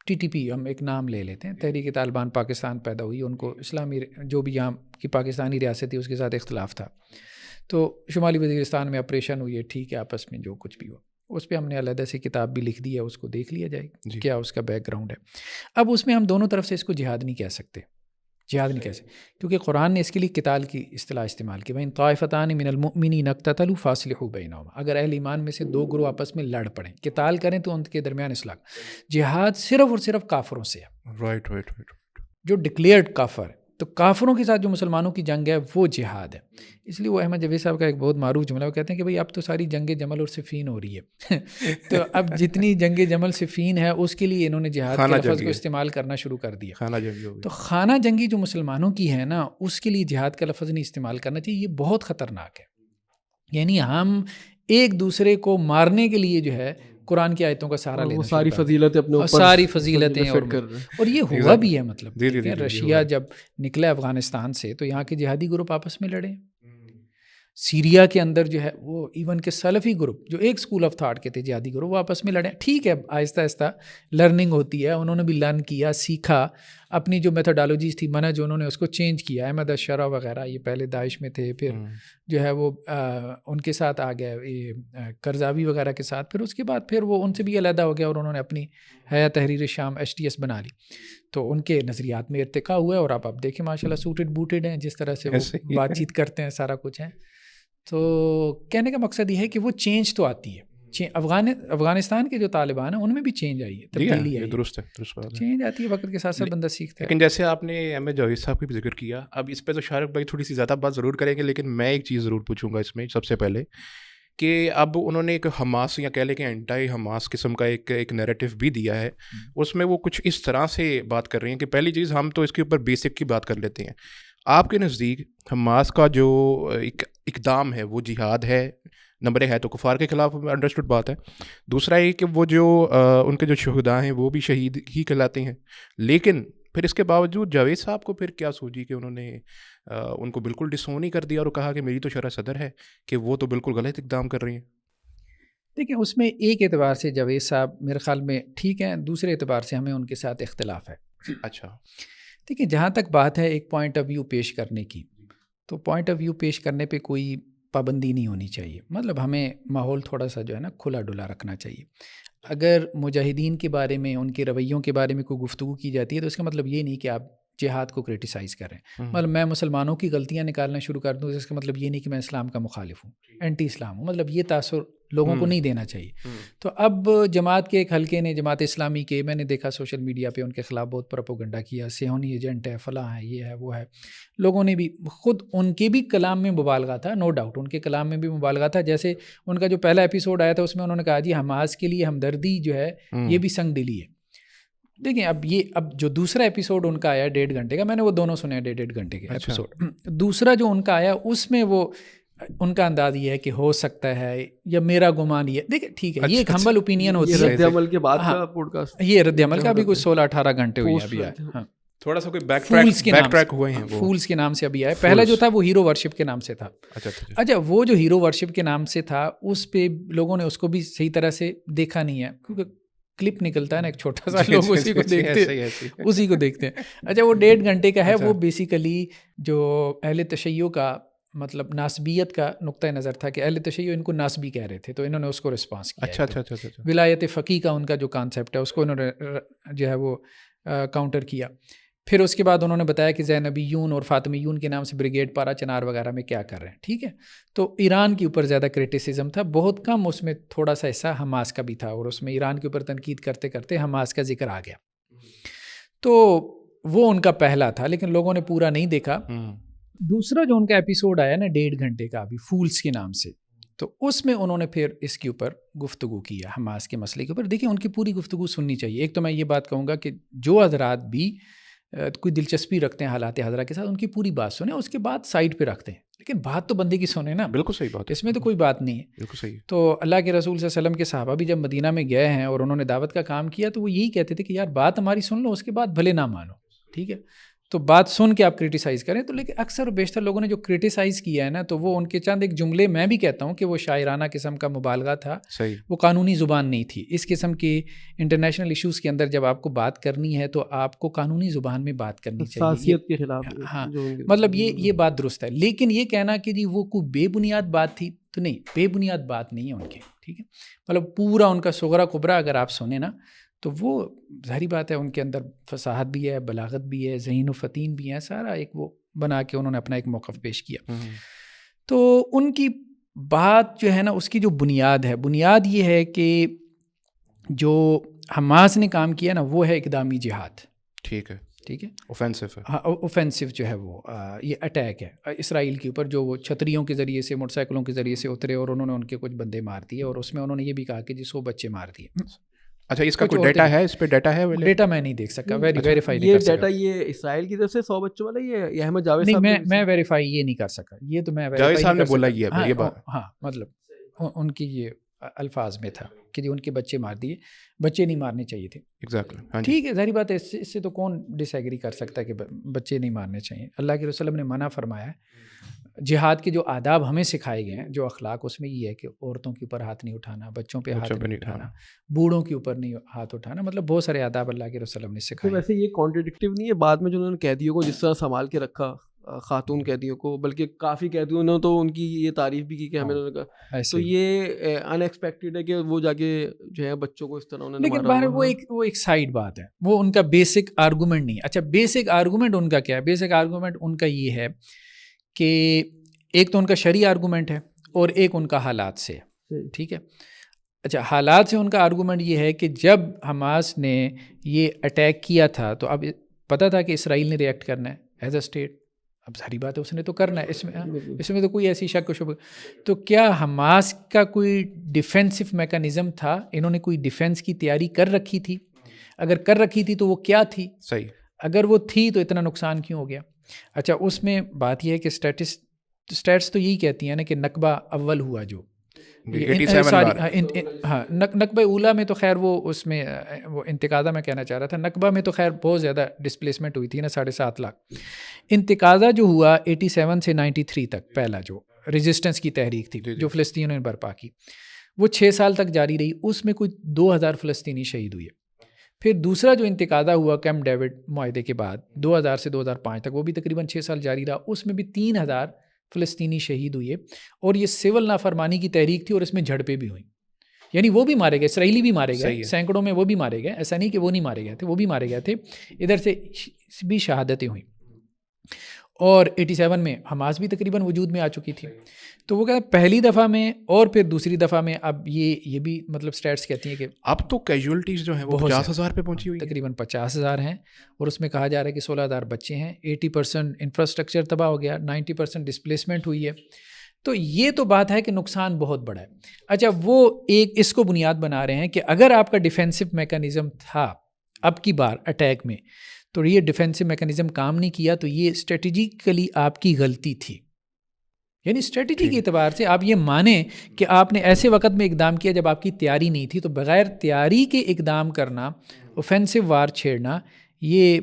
A: ٹی ٹی پی ہم ایک نام لے لیتے ہیں, تحریک طالبان پاکستان پیدا ہوئی, ان کو اسلامی جو بھی یہاں کی پاکستانی ریاست تھی اس کے ساتھ اختلاف تھا, تو شمالی وزیرستان میں آپریشن ہوئی ہے, ٹھیک ہے, آپس میں جو کچھ بھی ہو, اس پہ ہم نے علیحدہ سے کتاب بھی لکھ دی ہے, اس کو دیکھ لیا جائے کیا اس کا بیک گراؤنڈ ہے. اب اس میں ہم دونوں طرف سے اس کو جہاد نہیں کہہ سکتے, جہاد نہیں کہہ سکتے, کیونکہ قرآن نے اس کے لیے قتال کی اصطلاح استعمال کی, وَإِن طَائِفَتَانِ مِنَ الْمُؤْمِنِينَ اقْتَتَلُوا فَأَصْلِحُوا بَيْنَهُمَا. اگر اہل ایمان میں سے دو گروہ آپس میں لڑ پڑیں, قتال کریں تو ان کے درمیان اصلاح. جہاد صرف اور صرف کافروں سے ہے,
C: رائٹ,
A: جو ڈکلیئرڈ کافر ہے. تو کافروں کے ساتھ جو مسلمانوں کی جنگ ہے وہ جہاد ہے. اس لیے وہ احمد جاوید صاحب کا ایک بہت معروف جملہ, وہ کہتے ہیں کہ بھائی اب تو ساری جنگ جمل اور صفین ہو رہی ہے, تو اب جتنی جنگ جمل صفین ہے اس کے لیے انہوں نے جہاد کے لفظ کو استعمال کرنا شروع کر دیا.
C: خانہ جنگی ہو گئی.
A: تو خانہ جنگی جو مسلمانوں کی ہے نا اس کے لیے جہاد کا لفظ نہیں استعمال کرنا چاہیے, یہ بہت خطرناک ہے. یعنی ہم ایک دوسرے کو مارنے کے لیے جو ہے قرآن کی آیتوں کا سہارا لینا،
B: وہ ساری فضیلتیں اپنے اوپر،
A: ساری فضیلتیں اور یہ ہوا بھی ہے. مطلب رشیا جب نکلا افغانستان سے تو یہاں کے جہادی گروپ آپس میں لڑے. سیریا کے اندر جو ہے وہ ایون کے سلفی گروپ جو ایک اسکول آف تھاٹ کے تھے جہادی گروپ وہ آپس میں لڑے. ٹھیک ہے آہستہ آہستہ لرننگ ہوتی ہے, انہوں نے بھی لرن کیا, سیکھا, اپنی جو میتھڈالوجیز تھی منہج انہوں نے اس کو چینج کیا. احمد اشرا وغیرہ یہ پہلے داعش میں تھے, پھر جو ہے وہ ان کے ساتھ آ گئے, یہ کرزاوی وغیرہ کے ساتھ, پھر اس کے بعد پھر وہ ان سے بھی علیحدہ ہو گیا اور انہوں نے اپنی حیا تحریر شام HTS بنا لی. تو ان کے نظریات میں ارتقاء ہوا ہے اور آپ دیکھیں ماشاء اللہ سوٹڈ بوٹڈ ہیں جس طرح سے وہ بات چیت کرتے ہیں, سارا کچھ ہے. تو کہنے کا مقصد یہ ہے کہ وہ چینج تو آتی ہے. افغانستان کے جو طالبان ہیں ان میں بھی چینج آئی ہے, تبدیلی آئی ہے,
C: درست ہے,
A: چینج آتی ہے, وقت کے ساتھ ساتھ بندہ سیکھتا ہے.
C: لیکن جیسے آپ نے احمد جاوید صاحب کی بھی ذکر کیا, اب اس پہ تو شارق بھائی تھوڑی سی زیادہ بات ضرور کریں گے, لیکن میں ایک چیز ضرور پوچھوں گا اس میں سب سے پہلے کہ اب انہوں نے ایک حماس یا کہہ لیں کہ اینٹائی حماس قسم کا ایک نیریٹو بھی دیا ہے. اس میں وہ کچھ اس طرح سے بات کر رہے ہیں کہ پہلی چیز ہم تو اس کے اوپر بیسک کی بات کر لیتے ہیں. آپ کے نزدیک حماس کا جو اقدام ہے وہ جہاد ہے؟ نمبر ہے تو کفار کے خلاف انڈرسٹوڈ بات ہے. دوسرا یہ کہ وہ جو ان کے جو شہداء ہیں وہ بھی شہید ہی کہلاتے ہیں, لیکن پھر اس کے باوجود جاوید صاحب کو پھر کیا سوچی کہ انہوں نے ان کو بالکل ڈسون ہی کر دیا اور کہا کہ میری تو شرح صدر ہے کہ وہ تو بالکل غلط اقدام کر رہی ہیں.
A: دیکھیں اس میں ایک اعتبار سے جاوید صاحب میرے خیال میں ٹھیک ہیں, دوسرے اعتبار سے ہمیں ان کے ساتھ اختلاف ہے.
C: اچھا
A: دیکھیں جہاں تک بات ہے ایک پوائنٹ آف ویو پیش کرنے کی, تو پوائنٹ آف ویو پیش کرنے پہ کوئی پابندی نہیں ہونی چاہیے. مطلب ہمیں ماحول تھوڑا سا جو ہے نا کھلا ڈلا رکھنا چاہیے. اگر مجاہدین کے بارے میں, ان کے رویوں کے بارے میں کوئی گفتگو کی جاتی ہے تو اس کا مطلب یہ نہیں کہ آپ جہاد کو کرٹیسائز کریں. مطلب میں مسلمانوں کی غلطیاں نکالنا شروع کر دوں, اس کا مطلب یہ نہیں کہ میں اسلام کا مخالف ہوں, اینٹی اسلام ہوں. مطلب یہ تاثر لوگوں کو نہیں دینا چاہیے. تو اب جماعت کے ایک حلقے نے, جماعت اسلامی کے, میں نے دیکھا سوشل میڈیا پہ ان کے خلاف بہت پروپیگنڈا کیا, صہیونی ایجنٹ ہے, فلاں ہے, یہ ہے, وہ ہے. لوگوں نے بھی خود ان کے بھی کلام میں مبالغہ تھا, نو ڈاؤٹ ان کے کلام میں بھی مبالغہ تھا. جیسے ان کا جو پہلا ایپیسوڈ آیا تھا اس میں انہوں نے کہا جی حماس کے لیے ہمدردی جو ہے یہ بھی سنگ دلی ہے. دیکھیں اب جو دوسرا ایپیسوڈ ان کا آیا 1.5 گھنٹے کا, میں نے وہ دونوں سنے ہیں 1.5 گھنٹے کے ایپیسوڈ. دوسرا جو ان کا آیا اس میں وہ ان کا انداز یہ ہے کہ ہو سکتا ہے یا میرا گمان یہ, دیکھیں ٹھیک ہے یہ ایک ہمبل اوپینین ہوتی ہے.
B: رد عمل کے بعد کا پوڈ کاسٹ,
A: یہ رد عمل کا بھی کوئی 16-18 گھنٹے ہوئی ابھی آیا. ہاں
C: تھوڑا سا کوئی بیک ٹریک ہوئے ہیں,
A: فولز کے نام سے ابھی آیا. پہلا جو تھا وہ ہیرو ورشپ کے نام سے تھا. اچھا وہ جو ہیرو ورشپ کے نام سے تھا اس پہ لوگوں نے اس کو بھی صحیح طرح سے دیکھا نہیں ہے, کیونکہ کلپ نکلتا ہے نا ایک چھوٹا سا, لوگ اسی کو دیکھتے ہیں. اچھا وہ 1.5 گھنٹے کا ہے, وہ بیسیکلی جو اہل تشیع کا مطلب ناسبیت کا نقطہ نظر تھا کہ اہل تشیع ان کو ناسبی کہہ رہے تھے, تو انہوں نے اس کو رسپانس کیا. اچھا ولایت فقیہ کا ان کا جو کانسیپٹ ہے اس کو انہوں نے جو ہے وہ کاؤنٹر کیا. پھر اس کے بعد انہوں نے بتایا کہ زینبیون اور فاطمیون کے نام سے بریگیڈ پارا چنار وغیرہ میں کیا کر رہے ہیں. ٹھیک ہے, تو ایران کے اوپر زیادہ کرٹیسزم تھا, بہت کم اس میں تھوڑا سا حصہ حماس کا بھی تھا, اور اس میں ایران کے اوپر تنقید کرتے کرتے حماس کا ذکر آ گیا. تو وہ ان کا پہلا تھا, لیکن لوگوں نے پورا نہیں دیکھا. دوسرا جو ان کا ایپیسوڈ آیا نا 1.5 گھنٹے کا ابھی فولز کے نام سے, تو اس میں انہوں نے پھر اس کے اوپر گفتگو کیا, حماس کے مسئلے کے اوپر. دیکھیں ان کی پوری گفتگو سننی چاہیے. ایک تو میں یہ بات کہوں گا کہ جو حضرات بھی کوئی دلچسپی رکھتے ہیں حالات حاضرہ کے ساتھ, ان کی پوری بات سنیں, اس کے بعد سائڈ پہ رکھتے ہیں, لیکن بات تو بندے کی سنیں نا.
C: بالکل صحیح بات,
A: اس میں تو کوئی بات نہیں ہے.
C: بالکل صحیح.
A: تو اللہ کے رسول صلی اللہ علیہ وسلم کے صحابہ بھی جب مدینہ میں گئے ہیں اور انہوں نے دعوت کا کام کیا تو وہ یہی کہتے تھے کہ یار بات ہماری سن لو, اس کے بعد بھلے نہ مانو. ٹھیک ہے, تو بات سن کے آپ کرٹیسائز کریں. تو لیکن اکثر و بیشتر لوگوں نے جو کرٹیسائز کیا ہے نا, تو وہ ان کے چند ایک جملے, میں بھی کہتا ہوں کہ وہ شاعرانہ قسم کا مبالغہ تھا.
C: صحیح.
A: وہ قانونی زبان نہیں تھی. اس قسم کے انٹرنیشنل ایشوز کے اندر جب آپ کو بات کرنی ہے تو آپ کو قانونی زبان میں بات کرنی چاہیے,
B: حساسیت کے خلاف.
A: ہاں مطلب یہ بات درست ہے, لیکن یہ کہنا کہ جی وہ کوئی بے بنیاد بات تھی, تو نہیں, بے بنیاد بات نہیں ہے ان کی. ٹھیک ہے, مطلب پورا ان کا صغرا کبرا اگر آپ سنیں نا, تو وہ ظاہری بات ہے ان کے اندر فصاحت بھی ہے, بلاغت بھی ہے, ذہین و فطین بھی ہے, سارا ایک وہ بنا کے انہوں نے اپنا ایک موقف پیش کیا. تو ان کی بات جو ہے نا اس کی جو بنیاد ہے, بنیاد یہ ہے کہ جو حماس نے کام کیا نا وہ ہے اقدامی جہاد.
C: ٹھیک ہے,
A: ٹھیک ہے,
C: اوفینسو ہے.
A: ہاں اوفینسو جو ہے وہ یہ اٹیک ہے اسرائیل کے اوپر, جو وہ چھتریوں کے ذریعے سے, موٹر سائیکلوں کے ذریعے سے اترے اور انہوں نے ان کے کچھ بندے مار دیے, اور اس میں انہوں نے یہ بھی کہا کہ جی 100 بچے مار دیے.
C: اچھا اس کا کوئی ڈیٹا ہے, اس پہ ڈیٹا ہے؟
A: ڈیٹا میں نہیں دیکھ سکا, ویریفائی نہیں
B: یہ
A: کر سکا.
B: ڈیٹا یہ اسرائیل کی طرف سے 100 بچوں والا یہ احمد جاوید
A: نہیں,
B: صاحب
A: میں ویریفائی یہ نہیں کر سکا. یہ تو میں
C: جاوید صاحب نے بولا یہ بات,
A: ہاں مطلب ان کی یہ الفاظ میں تھا کہ جو ان کے بچے مار دیے, بچے نہیں مارنے چاہیے تھے.
C: ایگزیکٹلی
A: ٹھیک ہے, ظاہری بات ہے, اس سے تو کون ڈس ایگری کر سکتا ہے کہ بچے نہیں مارنے چاہیے. اللہ کے رسول نے منع فرمایا ہے. جہاد کے جو آداب ہمیں سکھائے گئے ہیں, جو اخلاق, اس میں یہ ہے کہ عورتوں کے اوپر ہاتھ نہیں اٹھانا, بچوں پہ ہاتھ نہیں اٹھانا, بوڑھوں کے اوپر نہیں ہاتھ اٹھانا, مطلب بہت سارے آداب اللہ کے رسول نے سکھائے.
B: ویسے یہ کانٹرڈکٹیو نہیں ہے بعد میں جو انہوں نے قیدیوں کو جس طرح سنبھال کے رکھا, خاتون قیدیوں کو, بلکہ کافی قیدیوں نے تو ان کی یہ تعریف بھی کی کہ ہمیں انہوں نے کہا, تو یہ ان ایکسپیکٹڈ ہے کہ وہ جا کے جو ہے بچوں کو اس طرح انہوں نے
A: لیکن باہر وہ ایک سائڈ بات ہے, وہ ان کا بیسک آرگومنٹ نہیں ہے. اچھا, بیسک آرگومنٹ ان کا کیا ہے؟ بیسک آرگومنٹ ان کا یہ ہے کہ ایک تو ان کا شرعی آرگومنٹ ہے اور ایک ان کا حالات سے. ٹھیک ہے, اچھا حالات سے ان کا آرگومنٹ یہ ہے کہ جب حماس نے یہ اٹیک کیا تھا تو اب پتہ تھا کہ اسرائیل نے ریئیکٹ کرنا ہے ایز اے اسٹیٹ. اب ساری بات ہے, اس نے تو کرنا ہے, اس میں تو کوئی ایسی شک و شبہ. تو کیا حماس کا کوئی ڈیفینسو میکانزم تھا؟ انہوں نے کوئی ڈیفینس کی تیاری کر رکھی تھی؟ اگر کر رکھی تھی تو وہ کیا تھی؟
C: صحیح.
A: اگر وہ تھی تو اتنا نقصان کیوں ہو گیا؟ اچھا, اس میں بات یہ ہے کہ اسٹیٹس تو یہی کہتی ہیں نا کہ نقبہ اول ہوا جو نقبہ اولا میں تو خیر وہ اس میں وہ انتقاضہ میں کہنا چاہ رہا تھا, نقبہ میں تو خیر بہت زیادہ ڈسپلیسمنٹ ہوئی تھی نا, 7.5 لاکھ. انتقاضہ جو ہوا 87 سے 93 تک, پہلا جو ریزسٹنس کی تحریک تھی جو فلسطینیوں نے برپا کی, وہ 6 سال تک جاری رہی. اس میں کوئی 2000 فلسطینی شہید ہوئے. پھر دوسرا جو انتقاضہ ہوا کیمپ ڈیوڈ معاہدے کے بعد 2000 سے 2005 تک, وہ بھی تقریباً 6 سال جاری رہا. اس میں بھی 3000 فلسطینی شہید ہوئے, اور یہ سول نافرمانی کی تحریک تھی اور اس میں جھڑپیں بھی ہوئیں. یعنی وہ بھی مارے گئے, اسرائیلی بھی مارے گئے, سینکڑوں میں وہ بھی مارے گئے. ایسا نہیں کہ وہ نہیں مارے گئے تھے, وہ بھی مارے گئے تھے. ادھر سے بھی شہادتیں ہوئیں. اور 87 میں حماس بھی تقریباً وجود میں آ چکی تھی. تو وہ کہتے ہیں پہلی دفعہ میں اور پھر دوسری دفعہ میں, اب یہ بھی مطلب سٹیٹس کہتی ہیں کہ
C: اب تو کیجولٹیز جو ہیں وہ 50,000 پہ پہنچی ہوئی ہیں,
A: تقریباً 50,000 ہیں, اور اس میں کہا جا رہا ہے کہ 16,000 بچے ہیں. 80% انفراسٹرکچر تباہ ہو گیا, 90% ڈسپلیسمنٹ ہوئی ہے. تو یہ تو بات ہے کہ نقصان بہت بڑا ہے. اچھا, وہ ایک اس کو بنیاد بنا رہے ہیں کہ اگر آپ کا ڈیفینسو میکانزم تھا اب کی بار اٹیک میں, تو یہ ڈیفینسو میکانزم کام نہیں کیا, تو یہ اسٹریٹجیکلی آپ کی غلطی تھی. یعنی اسٹریٹجی کے اعتبار سے آپ یہ مانیں کہ آپ نے ایسے وقت میں اقدام کیا جب آپ کی تیاری نہیں تھی. تو بغیر تیاری کے اقدام کرنا, اوفینسو وار چھیڑنا, یہ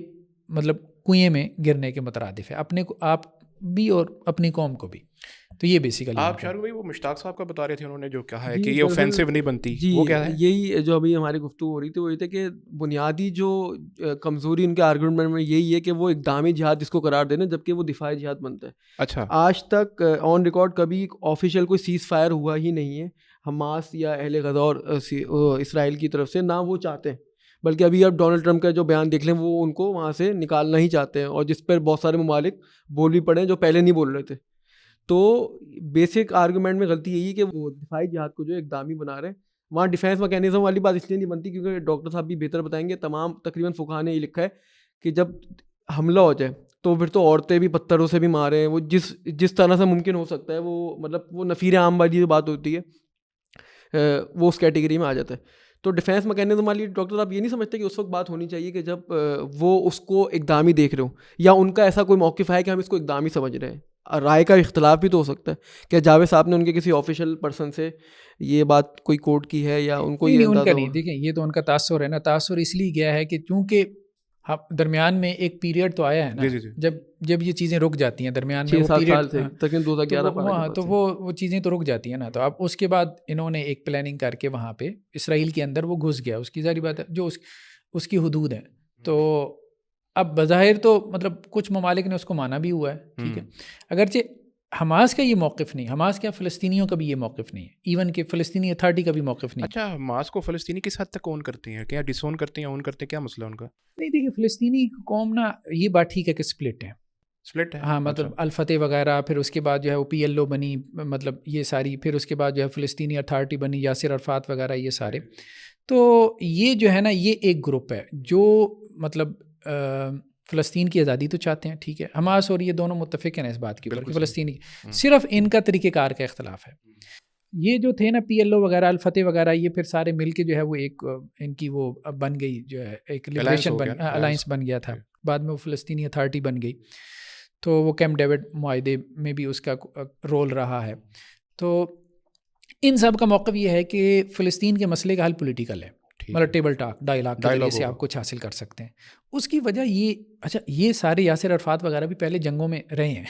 A: مطلب کنویں میں گرنے کے مترادف ہے, اپنے کو آپ بھی اور اپنی قوم کو بھی. تو یہ بیسیکلی
C: آپ شاہ رخ بھائی وہ مشتاق صاحب کا بتا رہے تھے, انہوں نے جو کہا ہے کہ یہ اوفینسو نہیں بنتی, وہ کیا ہے؟
B: یہی جو ابھی ہماری گفتگو ہو رہی تھی وہ یہ تھے کہ بنیادی جو کمزوری ان کے آرگومنٹ میں یہی ہے کہ وہ اقدامی جہاد جس کو قرار دینا, جبکہ وہ دفاعی جہاد بنتا ہے.
C: اچھا,
B: آج تک آن ریکارڈ کبھی آفیشیل کوئی سیز فائر ہوا ہی نہیں ہے حماس یا اہل غزہ اور اسرائیل کی طرف سے, نہ وہ چاہتے ہیں. بلکہ ابھی اب ڈونلڈ ٹرمپ کا جو بیان دیکھ لیں, وہ ان کو وہاں سے نکالنا ہی چاہتے ہیں, اور جس پر بہت سارے ممالک بول بھی پڑے ہیں جو پہلے نہیں بول رہے تھے. تو بیسک آرگومنٹ میں غلطی یہی ہے کہ وہ دفاعی جہاد کو جو اقدامی بنا رہے ہیں. وہاں ڈیفینس میکینزم والی بات اس لیے نہیں بنتی کیونکہ ڈاکٹر صاحب بھی بہتر بتائیں گے, تمام تقریباً فقہاء نے یہ لکھا ہے کہ جب حملہ ہو جائے تو پھر تو عورتیں بھی پتھروں سے بھی ماریں, وہ جس طرح سے ممکن ہو سکتا ہے, وہ مطلب وہ نفیر عام والی جو بات ہوتی ہے وہ اس کیٹیگری میں آ جاتا ہے. تو ڈیفینس میکینزم والی ڈاکٹر صاحب یہ نہیں سمجھتے کہ اس وقت بات ہونی چاہیے کہ جب وہ اس کو اقدامی دیکھ رہے ہوں, یا ان کا ایسا کوئی موقف ہے کہ ہم اس کو اقدامی سمجھ رہے ہیں. رائے کا اختلاف بھی تو ہو سکتا ہے کہ جاوید صاحب نے ان کے کسی آفیشیل پرسن سے یہ بات کوئی کوٹ کی ہے, یا ان کو یہ
A: ان کا نہیں. دیکھیں یہ تو ان کا تاثر ہے نا, تاثر اس لیے گیا ہے کہ چونکہ درمیان میں ایک پیریڈ تو آیا ہے نا, جب یہ چیزیں رک جاتی ہیں درمیان میں, وہ پیریڈ تو وہ چیزیں تو رک جاتی ہیں نا. تو اب اس کے بعد انہوں نے ایک پلاننگ کر کے وہاں پہ اسرائیل کے اندر وہ گھس گیا, اس کی ظاہری بات ہے جو اس کی حدود ہیں. تو اب بظاہر تو مطلب کچھ ممالک نے اس کو مانا بھی ہوا ہے, ٹھیک ہے, اگرچہ حماس کا یہ موقف نہیں, حماس کا فلسطینیوں کا بھی یہ موقف نہیں ہے, ایون کہ فلسطینی اتھارٹی کا بھی موقف نہیں.
C: اچھا, حماس کو فلسطینی کس حد تک اون کرتے ہیں, کیا ڈس اون کرتے ہیں, اون کرتے ہیں, کیا مسئلہ ان کا؟
A: نہیں دیکھیے, فلسطینی قوم نا یہ بات ٹھیک ہے کہ اسپلٹ ہے, ہاں, مطلب الفتح وغیرہ, پھر اس کے بعد جو ہے وہ PLO بنی, مطلب یہ ساری, پھر اس کے بعد جو ہے فلسطینی اتھارٹی بنی, یاسر عرفات وغیرہ, یہ سارے. تو یہ جو ہے نا یہ ایک گروپ ہے جو مطلب فلسطین کی آزادی تو چاہتے ہیں, ٹھیک ہے. حماس اور یہ دونوں متفق ہیں اس بات کے اوپر کہ فلسطینی, صرف ان کا طریقہ کار کا اختلاف ہے. یہ جو تھے نا PLO وغیرہ, الفتح وغیرہ, یہ پھر سارے مل کے جو ہے وہ ایک ان کی وہ بن گئی, جو ہے ایک لبریشن الائنس بن گیا تھا. بعد میں وہ فلسطینی اتھارٹی بن گئی. تو وہ کیمپ ڈیوڈ معاہدے میں بھی اس کا رول رہا ہے. تو ان سب کا موقف یہ ہے کہ فلسطین کے مسئلے کا حل پولیٹیکل ہے، مطلب ٹیبل ٹاک ڈائلاگ کے ذریعے سے آپ کچھ حاصل کر سکتے ہیں. اس کی وجہ یہ اچھا یہ سارے یاسر عرفات وغیرہ بھی پہلے جنگوں میں رہے ہیں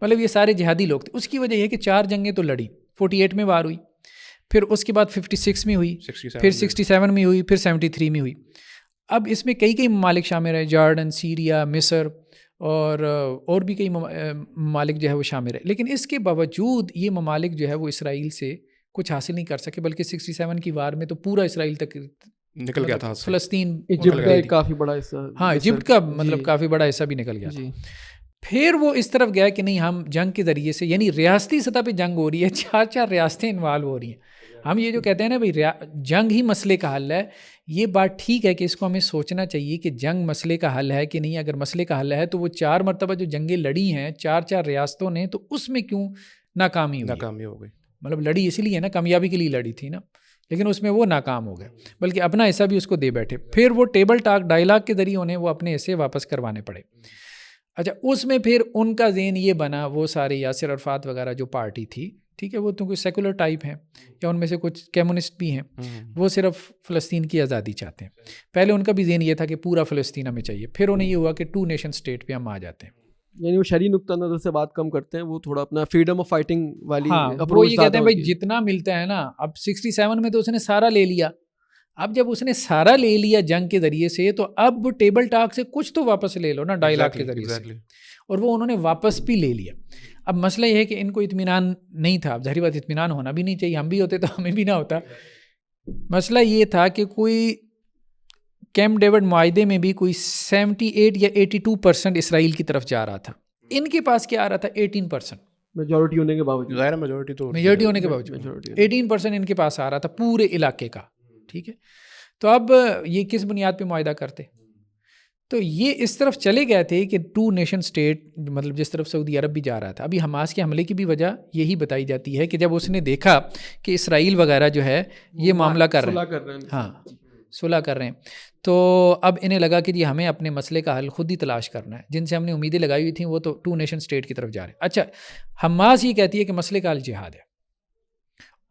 A: مطلب یہ سارے جہادی لوگ تھے. اس کی وجہ یہ ہے کہ 4 جنگیں تو لڑی، 48 میں وار ہوئی، پھر اس کے بعد 56 میں ہوئی، پھر 67 میں ہوئی، پھر 73 میں ہوئی. اب اس میں کئی ممالک شامل ہیں، جارڈن، سیریا، مصر اور بھی کئی ممالک جو ہے وہ شامل ہے. لیکن اس کے باوجود یہ ممالک جو ہے وہ اسرائیل سے کچھ حاصل نہیں کر سکے، بلکہ 67 کی وار میں تو پورا اسرائیل تک
C: نکل گیا تھا،
A: فلسطین
B: ایجپٹ کا کافی بڑا حصہ،
A: ہاں ایجپٹ کا مطلب کافی بڑا حصہ بھی نکل گیا تھا. پھر وہ اس طرف گیا کہ نہیں ہم جنگ کے ذریعے سے، یعنی ریاستی سطح پہ جنگ ہو رہی ہے، 4 ریاستیں انوالو ہو رہی ہیں. ہم یہ جو کہتے ہیں نا بھائی جنگ ہی مسئلے کا حل ہے، یہ بات ٹھیک ہے کہ اس کو ہمیں سوچنا چاہیے کہ جنگ مسئلے کا حل ہے کہ نہیں. اگر مسئلے کا حل ہے تو وہ 4 مرتبہ جو جنگیں لڑی ہیں 4 ریاستوں نے، تو اس میں کیوں ناکامی ہو گئی؟ مطلب لڑی اس لیے نا، کامیابی کے لیے لڑی تھی نا، لیکن اس میں وہ ناکام ہو گئے، بلکہ اپنا حصہ بھی اس کو دے بیٹھے. پھر وہ ٹیبل ٹاک ڈائلاگ کے ذریعے انہیں وہ اپنے حصے واپس کروانے پڑے. اچھا اس میں پھر ان کا ذہن یہ بنا، وہ سارے یاسر عرفات وغیرہ جو پارٹی تھی، ٹھیک ہے، وہ تو کوئی سیکولر ٹائپ ہیں یا ان میں سے کچھ کمیونسٹ بھی ہیں، وہ صرف فلسطین کی آزادی چاہتے ہیں. پہلے ان کا بھی ذہن یہ تھا کہ پورا فلسطین ہمیں چاہیے. پھر انہیں یہ ہوا کہ 2 نیشن اسٹیٹ پہ ہم آ جاتے ہیں،
B: یعنی وہ شرعی نقطہ نظر سے بات کم کرتے ہیں، وہ تھوڑا اپنا فریڈم آف فائٹنگ والی
A: وہ یہ کہتے ہیں بھائی جتنا ملتا ہے نا. اب 67 میں تو اس نے سارا لے لیا، اب جب اس نے سارا لے لیا جنگ کے ذریعے سے، تو اب ٹیبل ٹاک سے کچھ تو واپس لے لو نا ڈائلاگ کے ذریعے سے. اور وہ انہوں نے واپس بھی لے لیا. اب مسئلہ یہ ہے کہ ان کو اطمینان نہیں تھا. اب ظاہری بات اطمینان ہونا بھی نہیں چاہیے، ہم بھی ہوتے تو ہمیں بھی نہ ہوتا. مسئلہ یہ تھا کہ کوئی کیمپ ڈیوڈ معاہدے میں بھی کوئی 78 یا 82% اسرائیل کی طرف جا رہا تھا. ان کے پاس کیا آ رہا تھا؟ 18%.
B: میجورٹی ہونے کے باوجود،
C: ظاہر میجورٹی
A: ہونے کے باوجود 18% ان کے پاس آ رہا تھا پورے علاقے کا. ٹھیک ہے، تو اب یہ کس بنیاد پہ معاہدہ کرتے؟ تو یہ اس طرف چلے گئے تھے کہ 2 نیشن اسٹیٹ، مطلب جس طرف سعودی عرب بھی جا رہا تھا. ابھی حماس کے حملے کی بھی وجہ یہی بتائی جاتی ہے کہ جب اس نے دیکھا کہ اسرائیل وغیرہ جو ہے یہ معاملہ کر رہے ہیں، ہاں صلح کر رہے ہیں، تو اب انہیں لگا کہ جی ہمیں اپنے مسئلے کا حل خود ہی تلاش کرنا ہے. جن سے ہم نے امیدیں لگائی ہوئی تھیں وہ تو 2 نیشن اسٹیٹ کی طرف جا رہے ہیں. اچھا حماس یہ کہتی ہے کہ مسئلے کا حل جہاد ہے،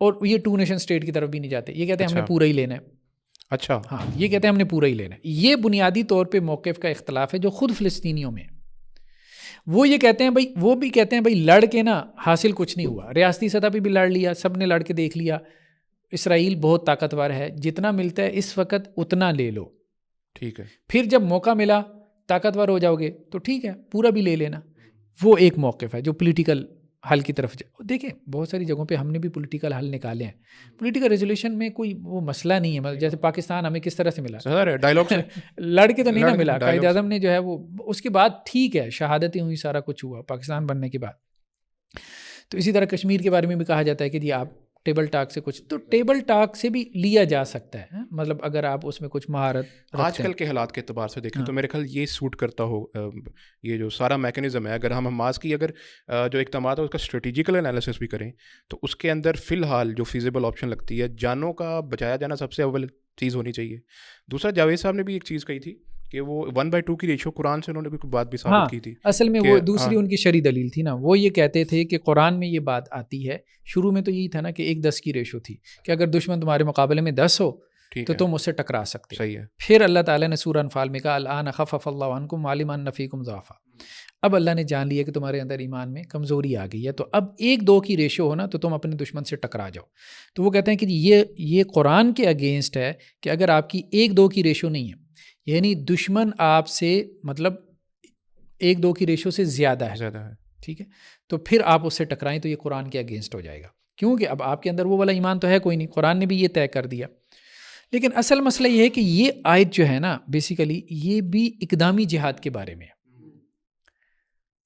A: اور یہ 2 نیشن اسٹیٹ کی طرف بھی نہیں جاتے. یہ کہتے ہیں ہم نے پورا ہی لینا ہے.
C: اچھا
A: ہاں یہ کہتے ہیں ہم نے پورا ہی لینا ہے. یہ بنیادی طور پہ موقف کا اختلاف ہے جو خود فلسطینیوں میں. وہ یہ کہتے ہیں بھائی، وہ بھی کہتے ہیں بھائی لڑ کے نا حاصل کچھ نہیں ہوا، ریاستی سطح پہ بھی لڑ لیا، سب نے لڑ کے دیکھ لیا، اسرائیل بہت طاقتور ہے، جتنا ملتا ہے اس وقت اتنا لے لو،
C: ٹھیک ہے،
A: پھر جب موقع ملا طاقتور ہو جاؤ گے تو ٹھیک ہے پورا بھی لے لینا. وہ ایک موقف ہے جو پولیٹیکل حل کی طرف دیکھیں. بہت ساری جگہوں پہ ہم نے بھی پولیٹیکل حل نکالے ہیں. پولیٹیکل ریزولوشن میں کوئی وہ مسئلہ نہیں ہے، مطلب جیسے پاکستان ہمیں کس طرح سے ملا،
C: ڈائلاگ سے
A: لڑ کے تو نہیں نہ ملا. قائد اعظم نے جو ہے وہ اس کے بعد ٹھیک ہے شہادتیں ہوئی، سارا کچھ ہوا پاکستان بننے کے بعد. تو اسی طرح کشمیر کے بارے میں بھی کہا جاتا ہے کہ جی آپ ٹیبل ٹاک سے کچھ، تو ٹیبل ٹاک سے بھی لیا جا سکتا ہے، مطلب اگر آپ اس میں کچھ مہارت.
C: آج کل کے حالات کے اعتبار سے دیکھیں تو میرے خیال یہ سوٹ کرتا ہو، یہ جو سارا میکینزم ہے، اگر ہم حماس کی اگر جو اقدامات ہے اس کا اسٹریٹجیکل انالیسس بھی کریں تو اس کے اندر فی الحال جو فیزیبل آپشن لگتی ہے، جانوں کا بچایا جانا سب سے اول چیز ہونی چاہیے. دوسرا جاوید صاحب نے بھی ایک چیز کہی تھی کہ وہ 1/2 کی ریشو قرآن سے انہوں نے کوئی بات بھی ثابت کی تھی.
A: اصل میں وہ دوسری ان کی شرعی دلیل تھی نا. وہ یہ کہتے تھے کہ قرآن میں یہ بات آتی ہے، شروع میں تو یہی تھا نا کہ 1:10 کی ریشو تھی کہ اگر دشمن تمہارے مقابلے میں 10 ہو تو تم اس سے ٹکرا سکتے.
C: صحیح ہے.
A: پھر اللہ تعالیٰ نے سورہ انفال میں کہا الآن خفف اللہ عنکم وعلم ان فیکم ضعفا. اب اللہ نے جان لیا کہ تمہارے اندر ایمان میں کمزوری آ گئی ہے، تو اب 1:2 کی ریشو ہو نا تو تم اپنے دشمن سے ٹکرا جاؤ. تو وہ کہتے ہیں کہ یہ قرآن کے اگینسٹ ہے کہ اگر آپ کی 1:2 کی ریشو نہیں ہے، یعنی دشمن آپ سے مطلب 1:2 کی ریشو سے زیادہ ہے، ٹھیک ہے، تو پھر آپ اس سے ٹکرائیں تو یہ قرآن کے اگینسٹ ہو جائے گا، کیونکہ اب آپ کے اندر وہ والا ایمان تو ہے کوئی نہیں. قرآن نے بھی یہ طے کر دیا. لیکن اصل مسئلہ یہ ہے کہ یہ آیت جو ہے نا بیسیکلی یہ بھی اقدامی جہاد کے بارے میں ہے،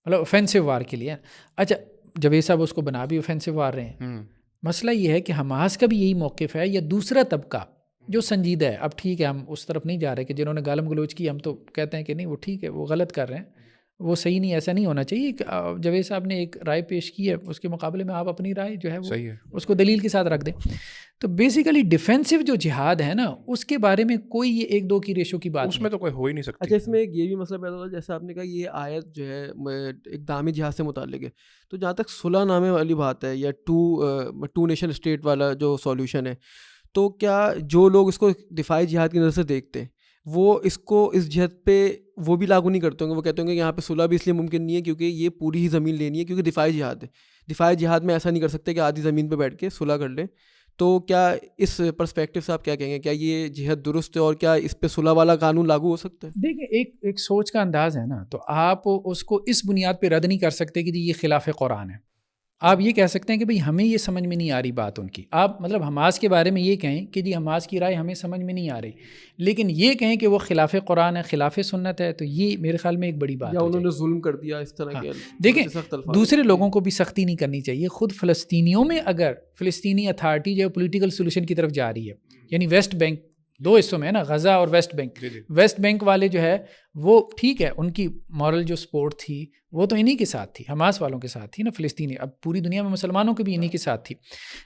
A: مطلب اوفینسو وار کے لیے. اچھا جاوید صاحب اس کو بنا بھی اوفینسو وار رہے ہیں. مسئلہ یہ ہے کہ حماس کا بھی یہی موقف ہے یا دوسرا طبقہ جو سنجیدہ ہے. اب ٹھیک ہے ہم اس طرف نہیں جا رہے کہ جنہوں نے گالم گلوچ کی، ہم تو کہتے ہیں کہ نہیں وہ ٹھیک ہے، وہ غلط کر رہے ہیں، وہ صحیح نہیں، ایسا نہیں ہونا چاہیے. جاوید صاحب نے ایک رائے پیش کی ہے، اس کے مقابلے میں آپ اپنی رائے جو ہے وہ اس کو دلیل کے ساتھ رکھ دیں. تو بیسیکلی ڈیفینسو جو جہاد ہے نا اس کے بارے میں کوئی یہ 1-2 کی ریشو کی بات
C: اس میں تو کوئی ہو ہی نہیں سکتی.
B: اچھا اس میں ایک یہ بھی مسئلہ پیدا ہوتا ہے جیسے آپ نے کہا یہ آیت جو ہے اقدامی جہاد سے متعلق ہے, تو جہاں تک صلح نامے والی بات ہے یا ٹو نیشن اسٹیٹ والا جو سولوشن ہے, تو کیا جو لوگ اس کو دفاعی جہاد کی نظر سے دیکھتے ہیں وہ اس کو اس جہت پہ وہ بھی لاگو نہیں کرتے ہوں گے؟ وہ کہتے ہوں گے کہ یہاں پہ صلح بھی اس لیے ممکن نہیں ہے کیونکہ یہ پوری ہی زمین لینی ہے, کیونکہ دفاعی جہاد ہے. دفاعی جہاد میں ایسا نہیں کر سکتے کہ آدھی زمین پہ بیٹھ کے صلح کر لیں. تو کیا اس پرسپیکٹو سے آپ کیا کہیں گے, کیا یہ جہاد درست ہے اور کیا اس پہ صلح والا قانون لاگو ہو سکتا ہے؟
A: دیکھیں ایک سوچ کا انداز ہے نا, تو آپ اس کو اس بنیاد پہ رد نہیں کر سکتے کہ یہ خلاف قرآن ہے. آپ یہ کہہ سکتے ہیں کہ بھئی ہمیں یہ سمجھ میں نہیں آ رہی بات ان کی. آپ مطلب حماس کے بارے میں یہ کہیں کہ جی حماس کی رائے ہمیں سمجھ میں نہیں آ رہی, لیکن یہ کہیں کہ وہ خلاف قرآن ہے, خلاف سنت ہے, تو یہ میرے خیال میں ایک بڑی بات
B: یا
A: ہے.
B: انہوں نے ظلم کر دیا اس طرح کے
A: دیکھیں دوسرے لوگوں کو بھی سختی نہیں کرنی چاہیے. خود فلسطینیوں میں اگر فلسطینی اتھارٹی جو ہے پولیٹیکل سولوشن کی طرف جا رہی ہے, یعنی ویسٹ بینک 2 حصوں میں ہے نا, غزہ اور ویسٹ بینک. ویسٹ بینک والے جو ہے وہ ٹھیک ہے, ان کی مورل جو سپورٹ تھی وہ تو انہی کے ساتھ تھی, حماس والوں کے ساتھ تھی نا فلسطینی. اب پوری دنیا میں مسلمانوں کے بھی انہی کے ساتھ تھی.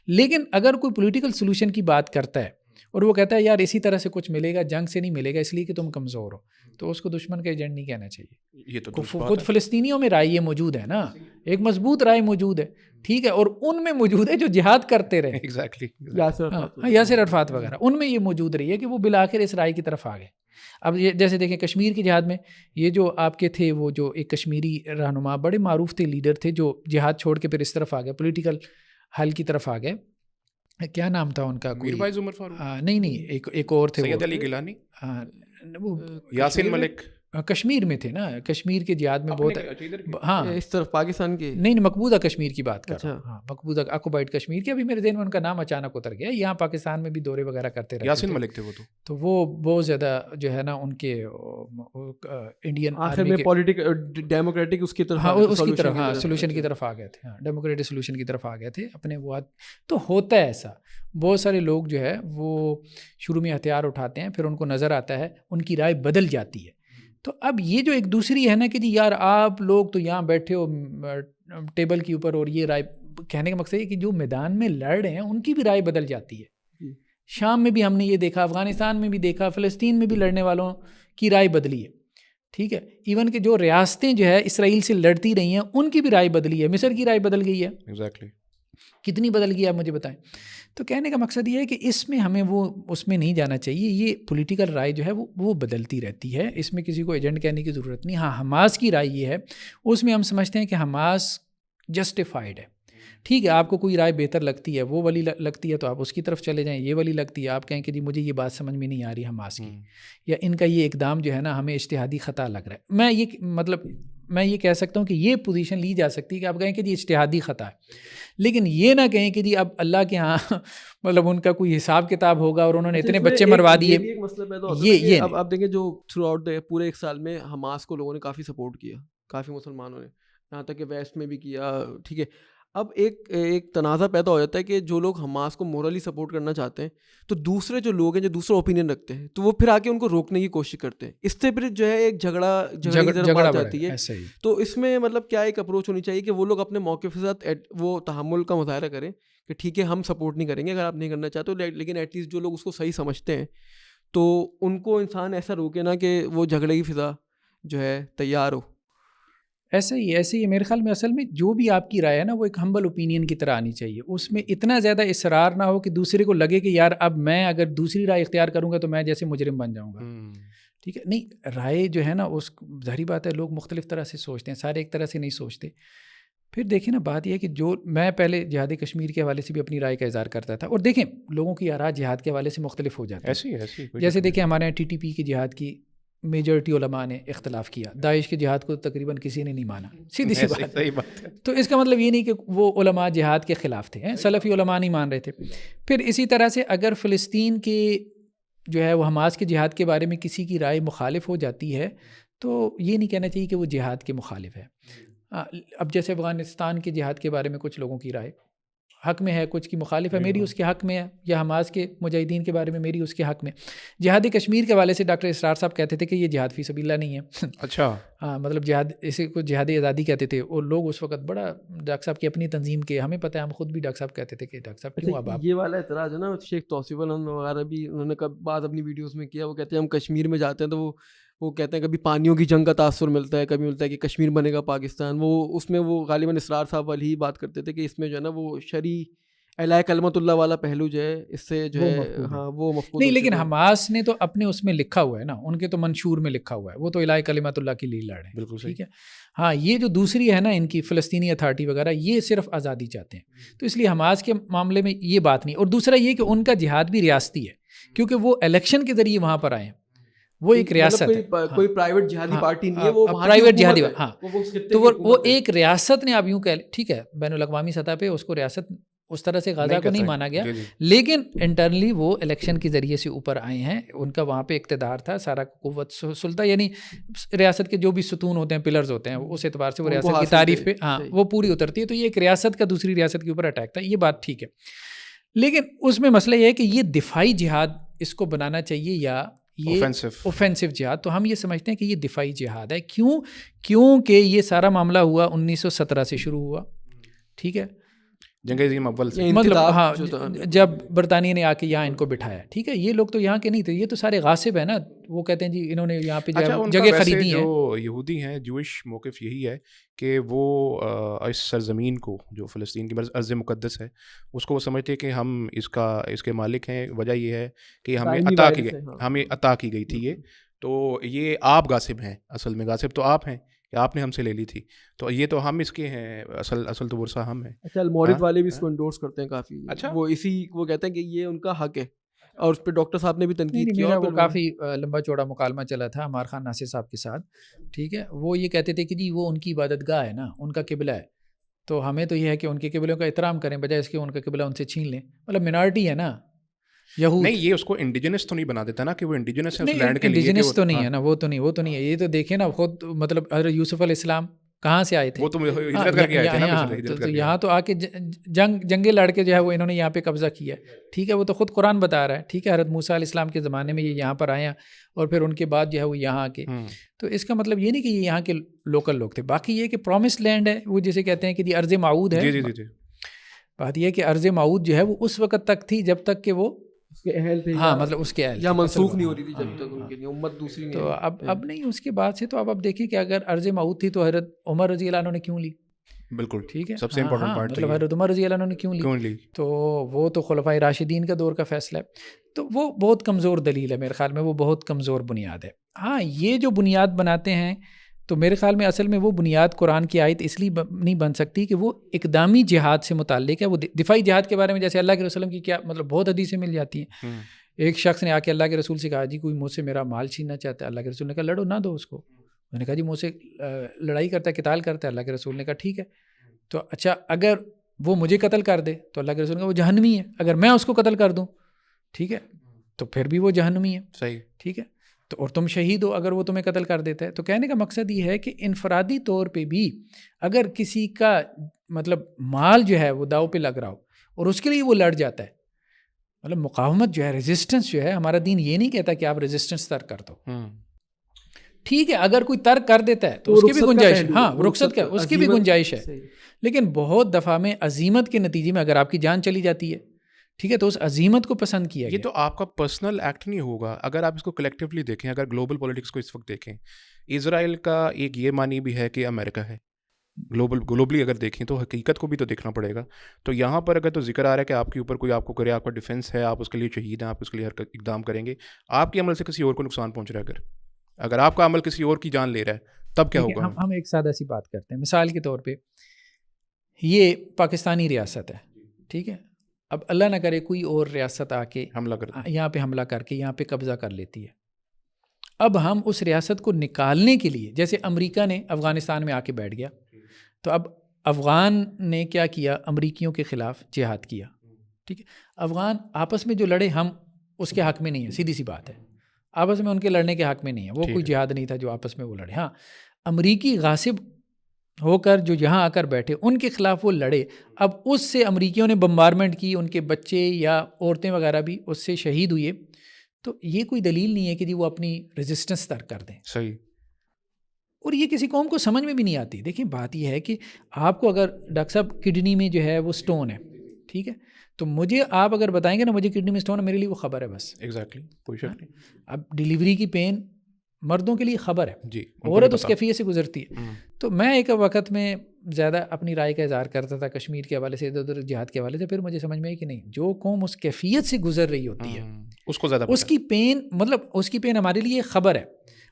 A: لیکن اگر کوئی پولیٹیکل سولوشن کی بات کرتا ہے اور وہ کہتا ہے یار اسی طرح سے کچھ ملے گا, جنگ سے نہیں ملے گا اس لیے کہ تم کمزور ہو, تو اس کو دشمن کا ایجنٹ نہیں کہنا چاہیے.
C: یہ تو
A: خود فلسطینیوں میں رائے یہ موجود ہے نا, ایک مضبوط رائے موجود ہے, ٹھیک ہے, اور ان میں موجود ہے جو جہاد کرتے رہے, یاسر عرفات وغیرہ, ان میں یہ موجود رہی ہے کہ وہ بالآخر اس رائے کی طرف آ گئے. اب یہ جیسے دیکھیں کشمیر کی جہاد میں یہ جو آپ کے تھے وہ جو ایک کشمیری رہنما بڑے معروف تھے, لیڈر تھے, جو جہاد چھوڑ کے پھر اس طرف آ گئے, پولیٹیکل حل کی طرف آ گئے. کیا نام تھا ان کا؟
C: میر بھائی عمر فاروق
A: نہیں ایک اور تھے,
C: سید علی گیلانی,
A: وہ
C: یاسین ملک.
A: کشمیر میں تھے نا, کشمیر کے جہاد میں بہت, ہاں
B: اس طرف پاکستان کے
A: نہیں مقبوضہ کشمیر کی بات کر رہا ہوں. ہاں مقبوضہ آکوپائڈ کشمیر کی, ابھی میرے ذہن میں ان کا نام اچانک اتر گیا. یہاں پاکستان میں بھی دورے وغیرہ کرتے رہتے.
C: یاسین ملک تھے وہ
A: تو وہ بہت زیادہ جو ہے نا ان کے انڈین
B: آخر میں ڈیموکریٹک اس کی طرف,
A: ہاں اس کی طرف, ہاں سولوشن کی طرف آ گئے تھے, ہاں ڈیموکریٹک سولوشن کی طرف آ گئے تھے اپنے وہ. تو ہوتا ہے ایسا, بہت سارے لوگ جو ہے وہ شروع میں ہتھیار اٹھاتے ہیں, پھر ان کو نظر آتا ہے ان کی رائے بدل جاتی ہے. تو اب یہ جو ایک دوسری ہے نا کہ جی یار آپ لوگ تو یہاں بیٹھے ہو ٹیبل کے اوپر اور یہ رائے, کہنے کا مقصد ہے کہ جو میدان میں لڑ رہے ہیں ان کی بھی رائے بدل جاتی ہے. شام میں بھی ہم نے یہ دیکھا, افغانستان میں بھی دیکھا, فلسطین میں بھی لڑنے والوں کی رائے بدلی ہے, ٹھیک ہے. ایون کہ جو ریاستیں جو ہے اسرائیل سے لڑتی رہی ہیں ان کی بھی رائے بدلی ہے. مصر کی رائے بدل گئی ہے, کتنی بدل گئی آپ مجھے بتائیں. تو کہنے کا مقصد یہ ہے کہ اس میں ہمیں وہ اس میں نہیں جانا چاہیے. یہ پولیٹیکل رائے جو ہے وہ بدلتی رہتی ہے, اس میں کسی کو ایجنٹ کہنے کی ضرورت نہیں. ہاں حماس کی رائے یہ ہے, اس میں ہم سمجھتے ہیں کہ حماس جسٹیفائڈ ہے, ٹھیک ہے. آپ کو کوئی رائے بہتر لگتی ہے, وہ والی لگتی ہے تو آپ اس کی طرف چلے جائیں. یہ والی لگتی ہے, آپ کہیں کہ جی مجھے یہ بات سمجھ میں نہیں آ رہی حماس کی, یا ان کا یہ اقدام جو ہے نا ہمیں اجتہادی خطا لگ رہا ہے. میں یہ کہہ سکتا ہوں کہ یہ پوزیشن لی جا سکتی ہے کہ آپ کہیں کہ جی اجتہادی خطا ہے, لیکن یہ نہ کہیں کہ جی اب اللہ کے ہاں مطلب ان کا کوئی حساب کتاب ہوگا اور انہوں نے اتنے بچے مروا دیے.
B: یہ اب آپ دیکھیں جو تھرو آؤٹ پورے ایک سال میں حماس کو لوگوں نے کافی سپورٹ کیا, کافی مسلمانوں نے, یہاں تک کہ ویسٹ میں بھی کیا, ٹھیک ہے. اب ایک تنازع پیدا ہو جاتا ہے کہ جو لوگ حماس کو مورلی سپورٹ کرنا چاہتے ہیں تو دوسرے جو لوگ ہیں جو دوسرا اوپینین رکھتے ہیں تو وہ پھر آ کے ان کو روکنے کی کوشش کرتے ہیں. اس سے پھر جو ہے ایک جھگڑا جاتی ہے. تو اس میں مطلب کیا ایک اپروچ ہونی چاہیے کہ وہ لوگ اپنے موقف کے ساتھ وہ تحمل کا مظاہرہ کریں کہ ٹھیک ہے ہم سپورٹ نہیں کریں گے اگر آپ نہیں کرنا چاہتے, لیکن ایٹ لیسٹ جو لوگ اس کو صحیح سمجھتے ہیں تو ان کو انسان ایسا روکے نا کہ وہ جھگڑے کی فضا جو ہے تیار ہو.
A: ایسے ہی میرے خیال میں اصل میں جو بھی آپ کی رائے ہے نا وہ ایک ہمبل اوپینین کی طرح آنی چاہیے. اس میں اتنا زیادہ اصرار نہ ہو کہ دوسرے کو لگے کہ یار اب میں اگر دوسری رائے اختیار کروں گا تو میں جیسے مجرم بن جاؤں گا, ٹھیک ہے. نہیں, رائے جو ہے نا اس ظاہری بات ہے لوگ مختلف طرح سے سوچتے ہیں, سارے ایک طرح سے نہیں سوچتے. پھر دیکھیں نا بات یہ ہے کہ جو میں پہلے جہاد کشمیر کے حوالے سے بھی اپنی رائے کا اظہار کرتا تھا, اور دیکھیں لوگوں کی آراء جہاد کے حوالے سے مختلف ہو جاتی ہے. جیسے دیکھیں ہمارے یہاں TTP کے جہاد کی میجورٹی علماء نے اختلاف کیا, داعش کے جہاد کو تقریباً کسی نے نہیں مانا, سیدھی سی بات ہے. تو اس کا مطلب یہ نہیں کہ وہ علماء جہاد کے خلاف تھے, سلفی علماء نہیں مان رہے تھے. پھر اسی طرح سے اگر فلسطین کے جو ہے وہ حماس کے جہاد کے بارے میں کسی کی رائے مخالف ہو جاتی ہے تو یہ نہیں کہنا چاہیے کہ وہ جہاد کے مخالف ہے. اب جیسے افغانستان کے جہاد کے بارے میں کچھ لوگوں کی رائے حق میں ہے, کچھ کی مخالف ہے, میری اس کے حق میں ہے, یا حماس کے مجاہدین کے بارے میں میری اس کے حق میں. جہاد کشمیر کے حوالے سے ڈاکٹر اسرار صاحب کہتے تھے کہ یہ جہاد فی سبیل اللہ نہیں ہے.
C: اچھا,
A: ہاں, مطلب جہاد اسے کو جہاد آزادی کہتے تھے, اور لوگ اس وقت بڑا ڈاکٹر صاحب کی اپنی تنظیم کے, ہمیں پتہ ہے, ہم خود بھی ڈاکٹر صاحب کہتے تھے کہ ڈاکٹر صاحب کیوں اب آپ
B: یہ والا اعتراض ہے نا شیخ توصیف وغیرہ بھی انہوں نے بعض اپنی ویڈیوز میں کیا. وہ کہتے ہیں ہم کشمیر میں جاتے ہیں تو وہ کہتے ہیں کبھی پانیوں کی جنگ کا تاثر ملتا ہے, کبھی ملتا ہے کہ کشمیر بنے گا پاکستان. وہ اس میں وہ غالباً اسرار صاحب والی ہی بات کرتے تھے کہ اس میں جو ہے نا وہ شرعی اعلی کلمت اللہ والا پہلو جو ہے اس سے جو ہے ہاں وہ مفقود
A: نہیں. لیکن حماس نے تو اپنے اس میں لکھا ہوا ہے نا, ان کے تو منشور میں لکھا ہوا ہے, وہ تو اعلی کلمت اللہ کے لیے لڑ رہے ہیں.
C: بالکل
A: ٹھیک ہے. ہاں, یہ جو دوسری ہے نا ان کی فلسطینی اتھارٹی وغیرہ, یہ صرف آزادی چاہتے ہیں, تو اس لیے حماس کے معاملے میں یہ بات نہیں. اور دوسرا یہ کہ ان کا جہاد بھی ریاستی ہے, کیونکہ وہ الیکشن کے ذریعے وہاں پر آئے ہیں, وہ ایک ریاست ہے,
B: کوئی پرائیویٹ جہادی پارٹی نہیں ہے, وہ
A: پرائیویٹ جہادی. ہاں, تو وہ ایک ریاست نے, آپ یوں کہہ لیں, ٹھیک ہے, بین الاقوامی سطح پہ اس کو ریاست اس طرح سے غزہ کو نہیں مانا گیا, لیکن انٹرنلی وہ الیکشن کے ذریعے سے اوپر آئے ہیں. ان کا وہاں پہ اقتدار تھا, سارا قوت سلطہ, یعنی ریاست کے جو بھی ستون ہوتے ہیں, پلرز ہوتے ہیں, اس اعتبار سے وہ ریاست کی تعریف پہ ہاں وہ پوری اترتی ہے. تو یہ ایک ریاست کا دوسری ریاست کے اوپر اٹیک تھا, یہ بات ٹھیک ہے. لیکن اس میں مسئلہ یہ ہے کہ یہ دفاعی جہاد اس کو بنانا چاہیے یا یہ اوفینسو جہاد. تو ہم یہ سمجھتے ہیں کہ یہ دفاعی جہاد ہے. کیونکہ یہ سارا معاملہ ہوا 1917 سے شروع ہوا. ٹھیک ہے,
C: جنگ عظیم اول سے,
A: مطلب ہاں جب برطانیہ نے آ کے یہاں ان کو بٹھایا. ٹھیک ہے, یہ لوگ تو یہاں کے نہیں تھے, یہ تو سارے غاصب ہیں نا. وہ کہتے ہیں جی انہوں نے یہاں پہ جگہ خریدی ہے.
C: جو یہودی ہیں, جوئش موقف یہی ہے کہ وہ اس سرزمین کو جو فلسطین کی ارض مقدس ہے اس کو وہ سمجھتے ہیں کہ ہم اس کے مالک ہیں. وجہ یہ ہے کہ ہمیں عطا کی گئی تھی یہ, تو یہ آپ غاصب ہیں, اصل میں غاصب تو آپ ہیں, آپ نے ہم سے لے لی تھی, تو یہ تو ہم اس کے ہیں, اصل تو ورثہ ہم ہیں.
B: اچھا, المورد والے بھی اس کو انڈورس کرتے ہیں کافی. اچھا, وہ کہتے ہیں کہ یہ ان کا حق ہے, اور اس پہ ڈاکٹر صاحب نے بھی تنقید کیا.
A: وہ کافی لمبا چوڑا مکالمہ چلا تھا عمار خان ناصر صاحب کے ساتھ. ٹھیک ہے, وہ یہ کہتے تھے کہ جی وہ ان کی عبادت گاہ ہے نا, ان کا قبلہ ہے, تو ہمیں تو یہ ہے کہ ان کے قبلوں کا احترام کریں بجائے اس کے ان کا قبلہ ان سے چھین لیں. مطلب منارٹی ہے نا یہود.
C: نہیں, یہ اس کو انڈیجنس تو نہیں بنا دیتا نا کہ وہ انڈیجنس ہے اس لینڈ کے لیے.
A: انڈیجنس تو نہیں ہے نا, وہ تو نہیں ہے. یہ تو دیکھیں نا خود, مطلب حضرت یوسف علیہ السلام کہاں سے آئے تھے,
C: وہ تو ہجرت کر کے آئے تھے نا,
A: یہاں تو آ کے جنگیں لڑ کے جو ہے وہ انہوں نے یہاں پہ قبضہ کیا ہے. ٹھیک ہے, وہ تو خود قرآن بتا رہا ہے. ٹھیک ہے, حضرت موسیٰ علیہ السلام کے زمانے میں یہ یہاں پر آئے ہیں, اور پھر ان کے بعد جو ہے وہ یہاں آ کے, تو اس کا مطلب یہ نہیں کہ یہ یہاں کے لوکل لوگ تھے. باقی یہ کہ پرومس لینڈ ہے, وہ جسے کہتے ہیں کہ یہ ارض موعود ہے. بات یہ ہے کہ ارض موعود جو ہے وہ اس وقت تک تھی جب تک کہ وہ
B: اس کے اہل تھے,
A: ہاں مطلب اس کے اہل,
B: یا منسوخ نہیں ہو رہی تھی جب تک ان کے لیے امت دوسری نہیں.
A: تو اب نہیں, اس کے بعد سے تو اب دیکھیں کہ اگر ارض موعود تھی تو حضرت عمر رضی اللہ عنہ نے کیوں لی.
C: بالکل
A: ٹھیک ہے,
C: سب سے امپورٹنٹ پارٹ
A: مطلب حضرت عمر رضی اللہ عنہ نے کیوں لی, تو وہ تو خلفائے راشدین کا دور کا فیصلہ ہے. تو وہ بہت کمزور دلیل ہے میرے خیال میں, وہ بہت کمزور بنیاد ہے. ہاں, یہ جو بنیاد بناتے ہیں تو میرے خیال میں اصل میں وہ بنیاد قرآن کی آیت اس لیے نہیں بن سکتی کہ وہ اقدامی جہاد سے متعلق ہے. وہ دفاعی جہاد کے بارے میں جیسے اللہ کے رسول کی کیا مطلب بہت حدیثیں مل جاتی ہیں. ایک شخص نے آ کے اللہ کے رسول سے کہا جی کوئی مجھ سے میرا مال چھیننا چاہتا ہے. اللہ کے رسول نے کہا لڑو نہ دو اس کو. میں نے کہا جی مجھ سے لڑائی کرتا ہے, قتال کرتا ہے. اللہ کے رسول نے کہا ٹھیک ہے, تو اچھا اگر وہ مجھے قتل کر دے تو اللہ کے رسول نے کہا وہ جہنمی ہے. اگر میں اس کو قتل کر دوں ٹھیک ہے تو پھر بھی وہ جہنمی ہے.
C: صحیح,
A: ٹھیک ہے, تو اور تم شہید ہو اگر وہ تمہیں قتل کر دیتا ہے. تو کہنے کا مقصد یہ ہے کہ انفرادی طور پہ بھی اگر کسی کا مطلب مال جو ہے وہ داؤ پہ لگ رہا ہو اور اس کے لیے وہ لڑ جاتا ہے, مطلب مقاومت جو ہے, ریزسٹنس جو ہے, ہمارا دین یہ نہیں کہتا کہ آپ ریزسٹنس ترک کر دو. ٹھیک ہے, اگر کوئی ترک کر دیتا ہے تو اس کی بھی گنجائش ہے, ہاں رخصت کا اس کی بھی گنجائش ہے. لیکن بہت دفعہ میں عزیمت کے نتیجے میں اگر آپ کی جان چلی جاتی ہے ٹھیک ہے تو اس عزیمت کو پسند کیا گیا.
C: یہ تو آپ کا پرسنل ایکٹ نہیں ہوگا. اگر آپ اس کو کلیکٹیولی دیکھیں, اگر گلوبل پولیٹکس کو اس وقت دیکھیں, اسرائیل کا ایک یہ معنی بھی ہے کہ امریکہ ہے. گلوبلی اگر دیکھیں تو حقیقت کو بھی تو دیکھنا پڑے گا. تو یہاں پر اگر تو ذکر آ رہا ہے کہ آپ کے اوپر کوئی آپ کو کرے, آپ کا ڈیفینس ہے, آپ اس کے لیے شہید ہیں, آپ اس کے لیے ہر اقدام کریں گے, آپ کے عمل سے کسی اور کو نقصان پہنچ رہا ہے, اگر آپ کا عمل کسی اور کی جان لے رہا ہے تب کیا ہوگا.
A: ہم ایک سادہ سی بات کرتے ہیں, مثال کے طور پہ یہ پاکستانی ریاست ہے ٹھیک ہے, اب اللہ نہ کرے کوئی اور ریاست آ کے یہاں پہ حملہ کر کے یہاں پہ قبضہ کر لیتی ہے. اب ہم اس ریاست کو نکالنے کے لیے, جیسے امریکہ نے افغانستان میں آ کے بیٹھ گیا, تو اب افغان نے کیا کیا, امریکیوں کے خلاف جہاد کیا. ٹھیک ہے, افغان آپس میں جو لڑے ہم اس کے حق میں نہیں ہیں, سیدھی سی بات ہے, آپس میں ان کے لڑنے کے حق میں نہیں ہے, وہ کوئی جہاد نہیں تھا جو آپس میں وہ لڑے. ہاں, امریکی غاصب ہو کر جو یہاں آ کر بیٹھے ان کے خلاف وہ لڑے. اب اس سے امریکیوں نے بمبارمنٹ کی, ان کے بچے یا عورتیں وغیرہ بھی اس سے شہید ہوئے. تو یہ کوئی دلیل نہیں ہے کہ جی وہ اپنی ریزسٹنس ترک کر دیں.
C: صحیح.
A: اور یہ کسی قوم کو سمجھ میں بھی نہیں آتی. دیکھیں بات یہ ہے کہ آپ کو اگر ڈاکٹر صاحب کڈنی میں جو ہے وہ سٹون ہے, ٹھیک ہے, تو مجھے آپ اگر بتائیں گے نا مجھے کڈنی میں سٹون ہے, میرے لیے وہ خبر ہے بس.
C: ایگزیکٹلی, کوئی شک نہیں.
A: اب ڈیلیوری کی پین مردوں کے لیے خبر ہے,
C: جی,
A: عورت اس کیفیت سے گزرتی ہے. تو میں ایک وقت میں زیادہ اپنی رائے کا اظہار کرتا تھا کشمیر کے حوالے سے, ادھر ادھر جہاد کے حوالے سے. پھر مجھے سمجھ میں آئی کہ نہیں, جو قوم اس کیفیت سے گزر رہی ہوتی ہے
C: اس کو زیادہ
A: اس کی پین, مطلب اس کی پین ہمارے لیے خبر ہے.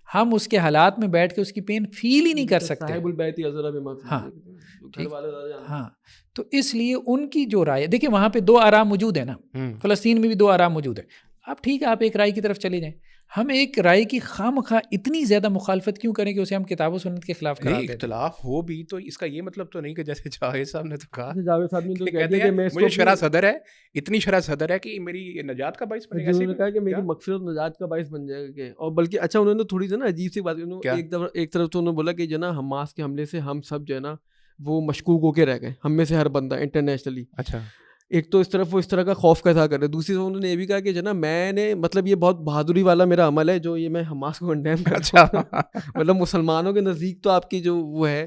A: ہم اس کے حالات میں بیٹھ کے اس کی پین فیل ہی نہیں کر سکتے. ہاں, تو اس لیے ان کی جو رائے, دیکھیں وہاں پہ دو آرام موجود ہیں نا, فلسطین میں بھی دو آرام موجود ہے. اب ٹھیک ہے آپ ایک رائے کی طرف چلے جائیں, ہم ایک رائے کی خواہ اتنی زیادہ مخالفت کیوں کریں کہ اسے ہم کتاب و سنت کے خلاف قرار دیں.
C: اختلاف ہو بھی تو اس کا یہ مطلب تو نہیں کہ جیسے جاوید صاحب نے تو کہا,
B: جاوید صاحب نے تو کہہ دیا کہ
C: مجھے شرح صدر ہے, اتنی شرح صدر ہے کہ میری نجات کا باعث بنے گا.
B: انہوں نے کہا کہ میری مغفرت نجات کا باعث بن جائے گا کہ, اور بلکہ اچھا انہوں نے تھوڑی سی نا عجیب سی بات, ایک طرف تو انہوں نے بولا کہ جو نا حماس کے حملے سے ہم سب جو ہے نا وہ مشکوک ہو کے رہ گئے, ہم میں سے ہر بندہ انٹرنیشنلی.
C: اچھا,
B: ایک تو اس طرف وہ اس طرح کا خوف کا اظہار کر رہے, دوسری طرف انہوں نے یہ بھی کہا کہ جو نا میں نے مطلب یہ بہت بہادری والا میرا عمل ہے جو یہ میں حماس کو کنڈیم کرتا ہوں. مطلب مسلمانوں کے نزدیک تو آپ کی جو وہ ہے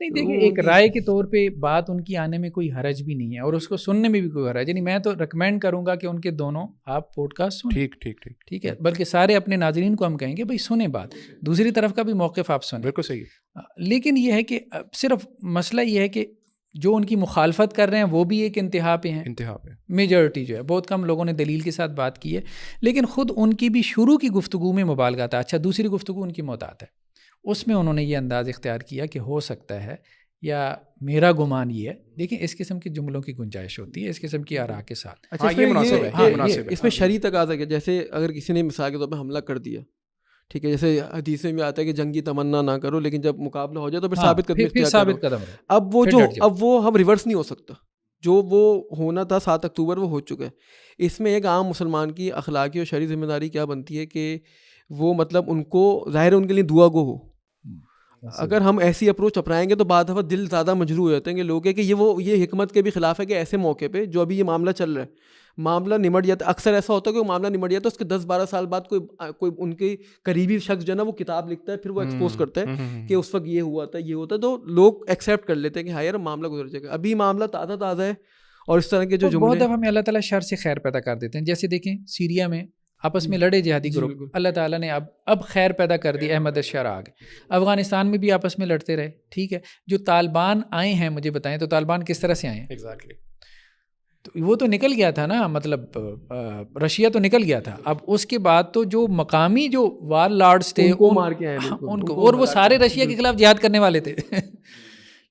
A: نہیں. دیکھیں ایک رائے کے طور پہ بات ان کی آنے میں کوئی حرج بھی نہیں ہے, اور اس کو سننے میں بھی کوئی حرج نہیں. میں تو ریکمینڈ کروں گا کہ ان کے دونوں آپ پوڈ کاسٹ سنیں.
C: ٹھیک ٹھیک ٹھیک
A: ٹھیک ہے, بلکہ سارے اپنے ناظرین کو ہم کہیں گے بھائی سنیں بات, دوسری طرف کا بھی موقف آپ سنیں.
C: بالکل صحیح.
A: لیکن یہ ہے کہ صرف مسئلہ یہ ہے کہ جو ان کی مخالفت کر رہے ہیں وہ بھی ایک انتہا پہ ہیں,
C: انتہا پہ
A: میجورٹی جو ہے, بہت کم لوگوں نے دلیل کے ساتھ بات کی ہے. لیکن خود ان کی بھی شروع کی گفتگو میں مبالغہ تھا. اچھا دوسری گفتگو ان کی محتاط ہے, اس میں انہوں نے یہ انداز اختیار کیا کہ ہو سکتا ہے یا میرا گمان یہ ہے. دیکھیں اس قسم کے جملوں کی گنجائش ہوتی ہے اس قسم کی آراء کے ساتھ.
B: اچھا یہ مناسب ہے, اس میں شرعی تقاضا ہے, جیسے اگر کسی نے مثال کے طور پہ حملہ کر دیا, ٹھیک ہے, جیسے حدیث میں بھی آتا ہے کہ جنگی تمنا نہ کرو, لیکن جب مقابلہ ہو جائے تو پھر ثابت قدم. اب وہ ہم ریورس نہیں ہو سکتا, جو وہ ہونا تھا 7 اکتوبر وہ ہو چکا ہے. اس میں ایک عام مسلمان کی اخلاقی اور شرعی ذمہ داری کیا بنتی ہے کہ وہ مطلب ان کو ظاہر ہے ان کے لیے دعا گو ہو. اگر ہم ایسی اپروچ اپنائیں گے تو بعد دفعہ دل زیادہ مجروح ہو جاتے ہیں کہ لوگ ہے کہ یہ حکمت کے بھی خلاف ہے کہ ایسے موقع پہ جو ابھی یہ معاملہ چل رہا ہے, معاملہ نمٹ جاتا ہے. اکثر ایسا ہوتا ہے کہ وہ معاملہ نمٹ جاتا ہے, اس کے 10-12 سال بعد کوئی ان کے قریبی شخص جو ہے نا وہ کتاب لکھتا ہے, پھر وہ ایکسپوز کرتا ہے کہ اس وقت یہ ہوا تھا یہ ہوتا ہے, تو لوگ ایکسیپٹ کر لیتے ہیں کہ ہاں یار معاملہ گزر جائے گا. ابھی معاملہ تازہ ہے, اور اس طرح کے جو جملے
A: بہت دفعہ ہمیں اللہ تعالیٰ شر سے خیر پیدا کر دیتے ہیں. جیسے دیکھیں سیریا میں آپس میں لڑے جہادی گروپ, اللہ تعالیٰ نے اب خیر پیدا کر دی, احمد الشر آ گئے. افغانستان میں بھی آپس میں لڑتے رہے, ٹھیک ہے. جو طالبان آئے ہیں مجھے بتائیں تو طالبان کس طرح سے آئے ہیں؟
C: ایگزیکٹلی,
A: تو وہ تو نکل گیا تھا نا, مطلب رشیا تو نکل گیا تھا. اب اس کے بعد تو جو مقامی جو وار لارڈز تھے
B: ان کو مار کے آئے,
A: ان کو, اور وہ سارے رشیا کے خلاف جہاد کرنے والے تھے.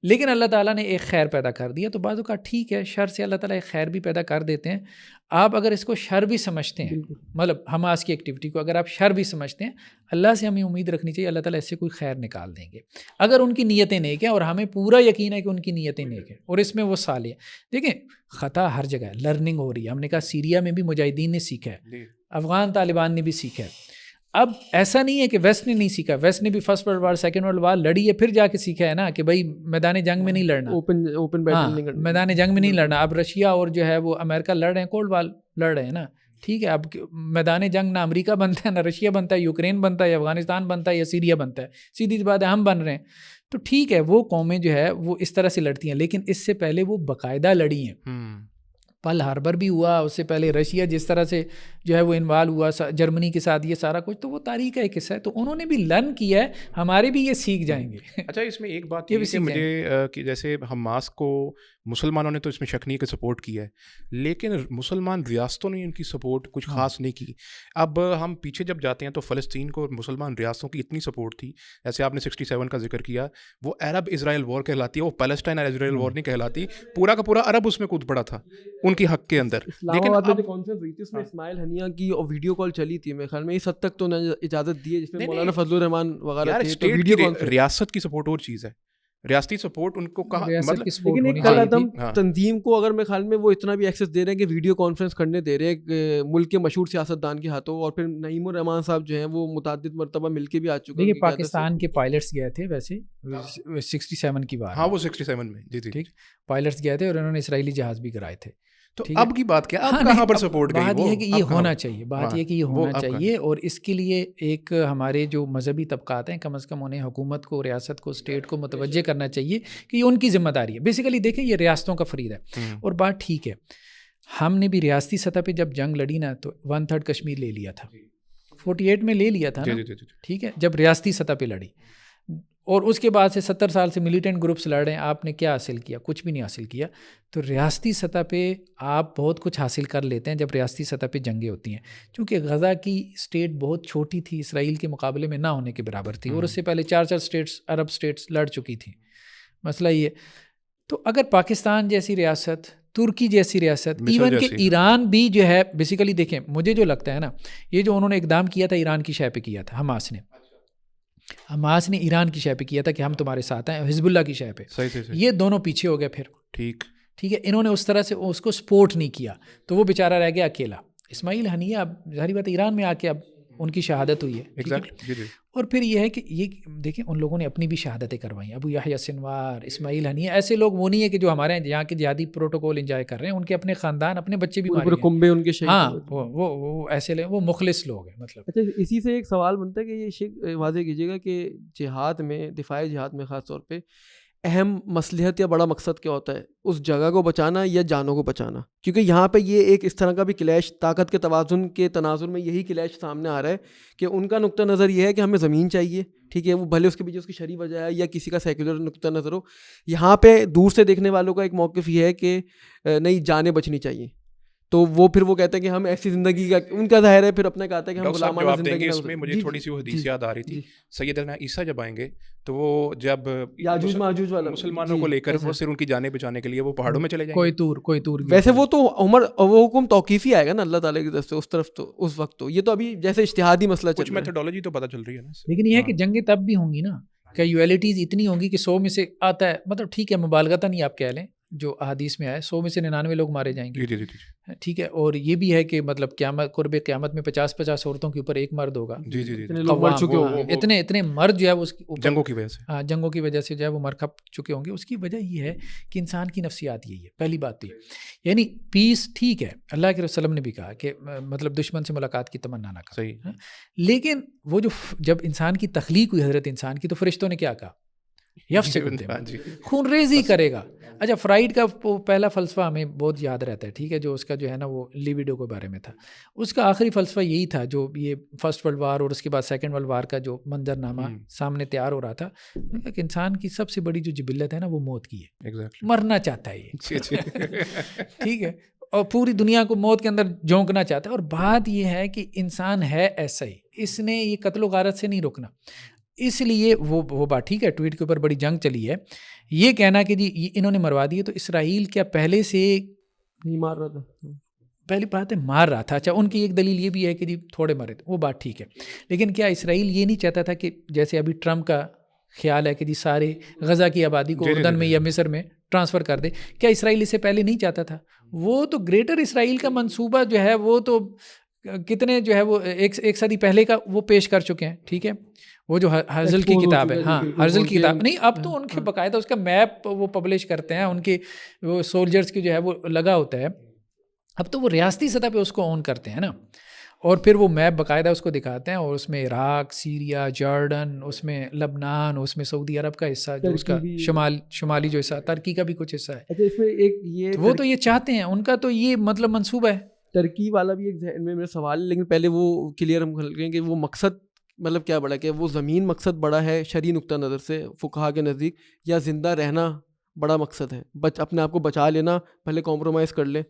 A: لیکن اللہ تعالیٰ نے ایک خیر پیدا کر دیا. تو بعض اوقات ٹھیک ہے شر سے اللہ تعالیٰ ایک خیر بھی پیدا کر دیتے ہیں. آپ اگر اس کو شر بھی سمجھتے ہیں, مطلب حماس کی ایکٹیویٹی کو اگر آپ شر بھی سمجھتے ہیں, اللہ سے ہمیں امید رکھنی چاہیے اللہ تعالیٰ اس سے کوئی خیر نکال دیں گے اگر ان کی نیتیں نیک ہیں, اور ہمیں پورا یقین ہے کہ ان کی نیتیں نیک ہیں اور اس میں وہ صالح ہیں. دیکھیں خطا ہر جگہ ہے, لرننگ ہو رہی ہے. ہم نے کہا سیریا میں بھی مجاہدین نے سیکھا ہے, افغان طالبان نے بھی سیکھا ہے. اب ایسا نہیں ہے کہ ویسٹ نے نہیں سیکھا, ویسٹ نے بھی first world war second world war لڑی ہے, پھر جا کے سیکھا ہے نا کہ بھائی میدان جنگ میں نہیں لڑنا,
B: اوپن بیٹل نہیں کرنا,
A: میدان جنگ میں نہیں لڑنا. اب رشیا اور جو ہے وہ امریکہ لڑ رہے ہیں, کولڈ وار لڑ رہے ہیں نا, ٹھیک ہے. اب میدان جنگ نہ امریکہ بنتا ہے, نہ رشیا بنتا ہے, یوکرین بنتا ہے, یا افغانستان بنتا ہے, یا سیریا بنتا ہے. سیدھی سی بات ہے ہم بن رہے ہیں. تو ٹھیک ہے وہ قومیں جو ہے وہ اس طرح سے لڑتی ہیں, لیکن اس سے پہلے وہ باقاعدہ لڑی ہیں. پل ہاربر بھی ہوا, اس سے پہلے رشیا جس طرح سے جو ہے وہ انوالو ہوا جرمنی کے ساتھ, یہ سارا کچھ تو وہ تاریخ کا ایک حصہ ہے. تو انہوں نے بھی لرن کیا ہے, ہمارے بھی یہ سیکھ جائیں گے.
C: اچھا اس میں ایک بات یہ کہ مجھے کہ جیسے حماس کو مسلمانوں نے تو اس میں شک نہیں کہ سپورٹ کیا ہے, لیکن مسلمان ریاستوں نے ان کی سپورٹ کچھ خاص نہیں کی. اب ہم پیچھے جب جاتے ہیں تو فلسطین کو مسلمان ریاستوں کی اتنی سپورٹ تھی, جیسے آپ نے 67 کا ذکر کیا, وہ عرب اسرائیل وار کہلاتی ہے, وہ پیلسٹائن اور اسرائیل وار نہیں کہلاتی. پورا کا پورا عرب اس میں کود پڑا تھا ان کی حق کے اندر.
B: لیکن اس میں اسماعیل ہنیہ کی اور ویڈیو کال چلی تھی, میرے خیال میں اس حد تک تو اجازت دی ہے, جس میں مولانا فضل الرحمان وغیرہ تھے.
C: ریاست کی سپورٹ اور چیز ہے, ریاستی سپورٹ ان کو کہاں
A: ریاست
C: مطلب
A: کی سپورٹ
B: لیکن
A: ہونی
B: ایک
A: چاہیے
B: قدم
A: تھی.
C: ہاں.
B: تنظیم کو اگر میں خیال میں وہ اتنا بھی ایکسیس دے رہے ہیں کہ ویڈیو کانفرنس کرنے دے رہے ہیں ملک کے مشہور سیاستدان کے ہاتھوں, اور پھر نعیم الرحمان صاحب جو ہیں وہ متعدد مرتبہ مل کے بھی آ چکے ہیں.
A: دیکھیے پاکستان کے پائلٹس گئے تھے ویسے 67 کی بار,
C: ہاں وہ 67 میں جی جی
A: ٹھیک, پائلٹس گئے تھے اور انہوں نے اسرائیلی جہاز بھی کرائے تھے.
C: تو اب کی بات کیا, اب کہاں پر سپورٹ گئی؟
A: بات یہ ہے کہ یہ ہونا چاہیے, بات یہ کہ یہ ہونا
C: اب
A: چاہیے, اور اس کے لیے ایک ہمارے جو مذہبی طبقات ہیں کم از کم انہیں حکومت کو, ریاست کو, اسٹیٹ کو متوجہ کرنا چاہیے کہ یہ ان کی ذمہ داری ہے. بیسیکلی دیکھیں یہ ریاستوں کا فرید ہے, اور بات ٹھیک ہے, ہم نے بھی ریاستی سطح پہ جب جنگ لڑی نا تو 1/3 کشمیر لے لیا تھا, 48 میں لے لیا تھا نا, ٹھیک ہے, جب ریاستی سطح پہ لڑی, اور اس کے بعد سے 70 سال سے ملیٹنٹ گروپس لڑ رہے ہیں. آپ نے کیا حاصل کیا؟ کچھ بھی نہیں حاصل کیا. تو ریاستی سطح پہ آپ بہت کچھ حاصل کر لیتے ہیں جب ریاستی سطح پہ جنگیں ہوتی ہیں, چونکہ غزہ کی اسٹیٹ بہت چھوٹی تھی, اسرائیل کے مقابلے میں نہ ہونے کے برابر تھی, اور اس سے پہلے 4 اسٹیٹس, عرب اسٹیٹس لڑ چکی تھیں. مسئلہ یہ, تو اگر پاکستان جیسی ریاست, ترکی جیسی ریاست, ایون کہ ایران بھی جو ہے, بیسیکلی دیکھیں مجھے جو لگتا ہے نا, یہ جو انہوں نے اقدام کیا تھا ایران کی شے پہ کیا تھا, حماس نے ایران کی شے پہ کیا تھا کہ ہم تمہارے ساتھ ہیں, حزب اللہ کی شے پہ, یہ دونوں پیچھے ہو گئے پھر, ٹھیک ہے, انہوں نے اس طرح سے اس کو سپورٹ نہیں کیا, تو وہ بیچارہ رہ گیا اکیلا. اسماعیل ہنیہ اب ظاہری بات ایران میں آ کے اب ان کی شہادت ہوئی ہے, اور پھر یہ ہے کہ یہ دیکھیں ان لوگوں نے اپنی بھی شہادتیں کروائی. ابو یحییٰ سنوار, اسماعیل ہنیہ, ایسے لوگ وہ نہیں ہے کہ جو ہمارے یہاں کے جہادی پروٹوکول انجوائے کر رہے ہیں, ان کے اپنے خاندان, اپنے بچے بھی مارے گئے. ہاں وہ ایسے وہ مخلص لوگ ہیں. مطلب
B: اچھا, اسی سے ایک سوال بنتا ہے کہ یہ واضح کیجیے گا کہ جہاد میں, دفاعی جہاد میں خاص طور پہ اہم مصلحت یا بڑا مقصد کیا ہوتا ہے؟ اس جگہ کو بچانا یا جانوں کو بچانا؟ کیونکہ یہاں پہ یہ ایک اس طرح کا بھی کلیش, طاقت کے توازن کے تناظر میں یہی کلیش سامنے آ رہا ہے کہ ان کا نقطہ نظر یہ ہے کہ ہمیں زمین چاہیے, ٹھیک ہے, وہ بھلے اس کے پیچھے اس کی شرعی وجہ ہے یا کسی کا سیکولر نقطہ نظر ہو. یہاں پہ دور سے دیکھنے والوں کا ایک موقف یہ ہے کہ نہیں, جانیں بچنی چاہیے. تو وہ پھر وہ کہتے ہیں کہ ہم ایسی زندگی کا, ان کا ظاہر ہے پھر اپنا کہتا ہے کہ ہم غلامانہ زندگی.
C: اس میں مجھے تھوڑی سی وہ حدیث یاد آ رہی تھی, سیدنا عیسیٰ جب آئیں گے تو وہ جب
B: یاجوج ماجوج والا
C: مسلمانوں کو لے کر وہ صرف ان کی جانیں بچانے کے لیے وہ پہاڑوں میں چلے جائیں گے.
A: کوئی تور
B: ویسے وہ تو عمر, وہ حکم توقیفی آئے گا نا اللہ تعالیٰ کی طرف سے اس طرف, تو اس وقت تو یہ تو ابھی جیسے اجتہادی مسئلہ چل رہا ہے,
C: کچھ میتھڈولوجی تو پتہ چل رہی ہے نا.
A: لیکن یہ ہے کہ جنگیں تب بھی ہوں گی نا, کیجویلٹیز اتنی ہوں گی کہ 100 میں سے آتا ہے, مطلب ٹھیک ہے مبالغتاً نہیں آپ کہہ لیں, جو احادیث میں آئے 100 میں سے 99 لوگ مارے جائیں گے, ٹھیک ہے. اور یہ بھی ہے کہ مطلب قیامت, قرب قیامت میں 50 عورتوں کے اوپر ایک مرد ہوگا. اتنے مرد جو ہے وہ
C: جنگوں کی وجہ سے,
A: ہاں جنگوں کی وجہ سے جو ہے وہ مر کھپ چکے ہوں گے. اس کی وجہ یہ ہے کہ انسان کی نفسیات یہی ہے, پہلی بات تو یہ, یعنی پیس ٹھیک ہے, اللہ کے وسلم نے بھی کہا کہ مطلب دشمن سے ملاقات کی تمنا نہ کرو, لیکن وہ جو جب انسان کی تخلیق ہوئی حضرت انسان کی, تو فرشتوں نے کیا کہا؟ خون ریزی کرے گا. اچھا, فرائڈ کا پہلا فلسفہ ہمیں بہت یاد رہتا ہے, ٹھیک ہے, جو اس کا جو ہے نا وہ لیویڈو کے بارے میں تھا. اس کا آخری فلسفہ یہی تھا, جو یہ فرسٹ ورلڈ وار اور اس کے بعد سیکنڈ ورلڈ وار کا جو منظر نامہ سامنے تیار ہو رہا تھا, کہ انسان کی سب سے بڑی جو جبلت ہے نا وہ موت کی ہے, مرنا چاہتا ہے یہ, ٹھیک ہے, اور پوری دنیا کو موت کے اندر جھونکنا چاہتا ہے. اور بات یہ ہے کہ انسان ہے ایسا ہی, اس نے یہ قتل و غارت سے نہیں روکنا. اس لیے وہ بات ٹھیک ہے, ٹویٹ کے اوپر بڑی جنگ چلی ہے. یہ کہنا کہ جی انہوں نے مروا دیے, تو اسرائیل کیا پہلے سے
B: نہیں مار رہا تھا؟
A: پہلی بات ہے مار رہا تھا. اچھا, ان کی ایک دلیل یہ بھی ہے کہ جی تھوڑے مرے تھے, وہ بات ٹھیک ہے, لیکن کیا اسرائیل یہ نہیں چاہتا تھا کہ جیسے ابھی ٹرمپ کا خیال ہے کہ جی سارے غزہ کی آبادی کو اردن میں یا مصر میں ٹرانسفر کر دے, کیا اسرائیل اس سے پہلے نہیں چاہتا تھا؟ وہ تو گریٹر اسرائیل کا منصوبہ جو ہے وہ تو کتنے جو ہے وہ ایک صدی پہلے کا وہ پیش کر چکے ہیں, ٹھیک ہے, وہ جو ہرزل کی کتاب ہے, ہاں ہرزل کی کتاب نہیں, اب تو ان کے باقاعدہ اس کا میپ وہ پبلش کرتے ہیں, ان کے وہ سولجرز کی جو ہے وہ لگا ہوتا ہے, اب تو وہ ریاستی سطح پہ اس کو اون کرتے ہیں نا, اور پھر وہ میپ باقاعدہ اس کو دکھاتے ہیں, اور اس میں عراق, سیریا, جارڈن, اس میں لبنان, اس میں سعودی عرب کا حصہ, جو اس کا شمالی جو حصہ, ترکی کا بھی کچھ حصہ ہے.
B: اس میں ایک یہ
A: وہ تو یہ چاہتے ہیں, ان کا تو یہ مطلب منصوبہ ہے.
B: ترکی والا بھی ایک ذہن میں میرا سوال ہے, لیکن پہلے وہ کلیئر ہم کر لیں کہ وہ مقصد مطلب کیا بڑا, کہ وہ زمین مقصد بڑا ہے شرعی نقطہ نظر سے فقہا کے نزدیک, یا زندہ رہنا بڑا مقصد ہے, اپنے آپ کو بچا لینا, پہلے کمپرومائز کر لیں.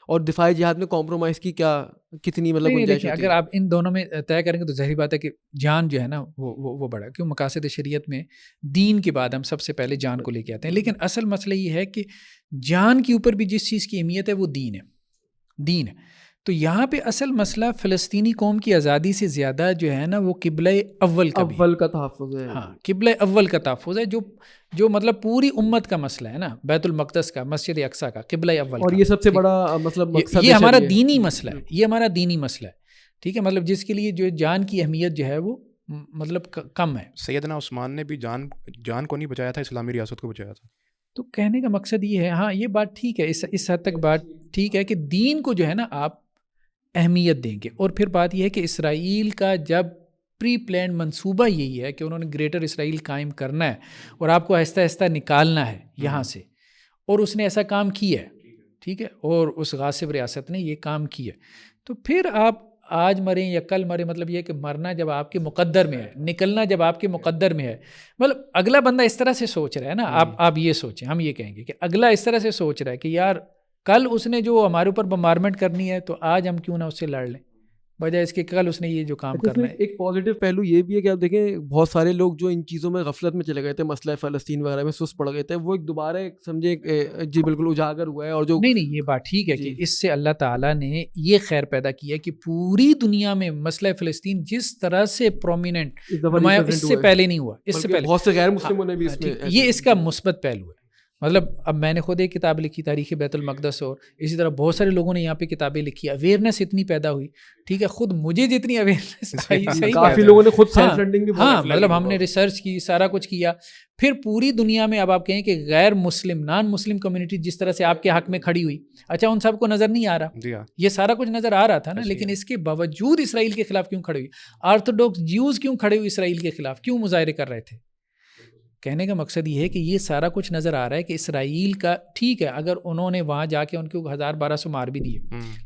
B: اور دفاعی جہاد میں کمپرومائز کی کتنی مطلب گنجائش ہوتی ہے؟
A: اگر آپ ان دونوں میں طے کریں گے تو ظاہری بات ہے کہ جان جو ہے نا وہ بڑا, کیوں مقاصد شریعت میں دین کے بعد ہم سب سے پہلے جان کو لے کے آتے ہیں. لیکن اصل مسئلہ یہ ہے کہ جان کے اوپر بھی جس چیز کی اہمیت ہے وہ دین ہے. تو یہاں پہ اصل مسئلہ فلسطینی قوم کی آزادی سے زیادہ جو ہے نا وہ قبلہ اول
B: کا تحفظ ہے.
A: ہاں قبلہ اول کا تحفظ ہے, جو مطلب پوری امت کا مسئلہ ہے نا, بیت المقدس کا, مسجد اقصیٰ کا, قبلہ اول کا.
B: اور یہ سب سے بڑا مطلب مقصد
A: یہ ہمارا دینی مسئلہ ہے, یہ ہمارا دینی مسئلہ ہے, ٹھیک ہے, مطلب جس کے لیے جو جان کی اہمیت جو ہے وہ مطلب کم ہے.
C: سیدنا عثمان نے بھی جان کو نہیں بچایا تھا, اسلامی ریاست کو بچایا تھا. تو
A: کہنے کا مقصد یہ ہے, ہاں یہ بات ٹھیک ہے, اس حد تک بات ٹھیک ہے کہ دین کو جو ہے نا آپ اہمیت دیں گے. اور پھر بات یہ ہے کہ اسرائیل کا جب پری پلانڈ منصوبہ یہی ہے کہ انہوں نے گریٹر اسرائیل قائم کرنا ہے اور آپ کو آہستہ آہستہ نکالنا ہے یہاں سے, اور اس نے ایسا کام کیا ہے, ٹھیک ہے, اور اس غاصب ریاست نے یہ کام کیا, تو پھر آپ آج مریں یا کل مریں, مطلب یہ کہ مرنا جب آپ کے مقدر میں ہے, نکلنا جب آپ کے مقدر میں ہے. مطلب اگلا بندہ اس طرح سے سوچ رہا ہے نا, آپ یہ سوچیں, ہم یہ کہیں گے کہ اگلا اس طرح سے سوچ رہا ہے کہ یار کل اس نے جو ہمارے اوپر بمبارمنٹ کرنی ہے تو آج ہم کیوں نہ اس سے لڑ لیں, بجائے اس کے کل اس نے یہ جو کام کرنا ہے.
B: ایک پازیٹیو پہلو یہ بھی ہے کہ آپ دیکھیں بہت سارے لوگ جو ان چیزوں میں غفلت میں چلے گئے تھے, مسئلہ فلسطین وغیرہ میں سست پڑ گئے تھے, وہ ایک دوبارہ سمجھے جی بالکل اجاگر ہوا ہے. اور جو
A: نہیں یہ بات ٹھیک ہے کہ اس سے اللہ تعالیٰ نے یہ خیر پیدا کیا کہ پوری دنیا میں مسئلہ فلسطین جس طرح سے پرومیننٹ نمایاں اس سے پہلے نہیں ہوا, اس سے پہلے
B: بہت سے غیر مسلموں نے بھی اس میں,
A: یہ اس کا مثبت پہلو ہے. مطلب اب میں نے خود ایک کتاب لکھی تاریخ بیت المقدس, اور اسی طرح بہت سارے لوگوں نے یہاں پہ کتابیں لکھی, اویئرنیس اتنی پیدا ہوئی, ٹھیک ہے, خود مجھے جتنی اویئرنیس
B: کافی لوگوں نے خود سیلف فنڈنگ بھی,
A: ہاں مطلب ہم نے ریسرچ کی, سارا کچھ کیا. پھر پوری دنیا میں اب آپ کہیں کہ غیر مسلم نان مسلم کمیونٹی جس طرح سے آپ کے حق میں کھڑی ہوئی, اچھا ان سب کو نظر نہیں آ رہا, یہ سارا کچھ نظر آ رہا تھا نا, لیکن اس کے باوجود اسرائیل کے خلاف کیوں کھڑی ہوئی, آرتھوڈاکس جیوز کیوں کھڑے ہوئے اسرائیل کے خلاف, کیوں مظاہرے کر رہے تھے. کہنے کا مقصد یہ ہے کہ یہ سارا کچھ نظر آ رہا ہے کہ اسرائیل کا ٹھیک ہے, اگر انہوں نے وہاں جا کے ان کو 1200 مار بھی دیے,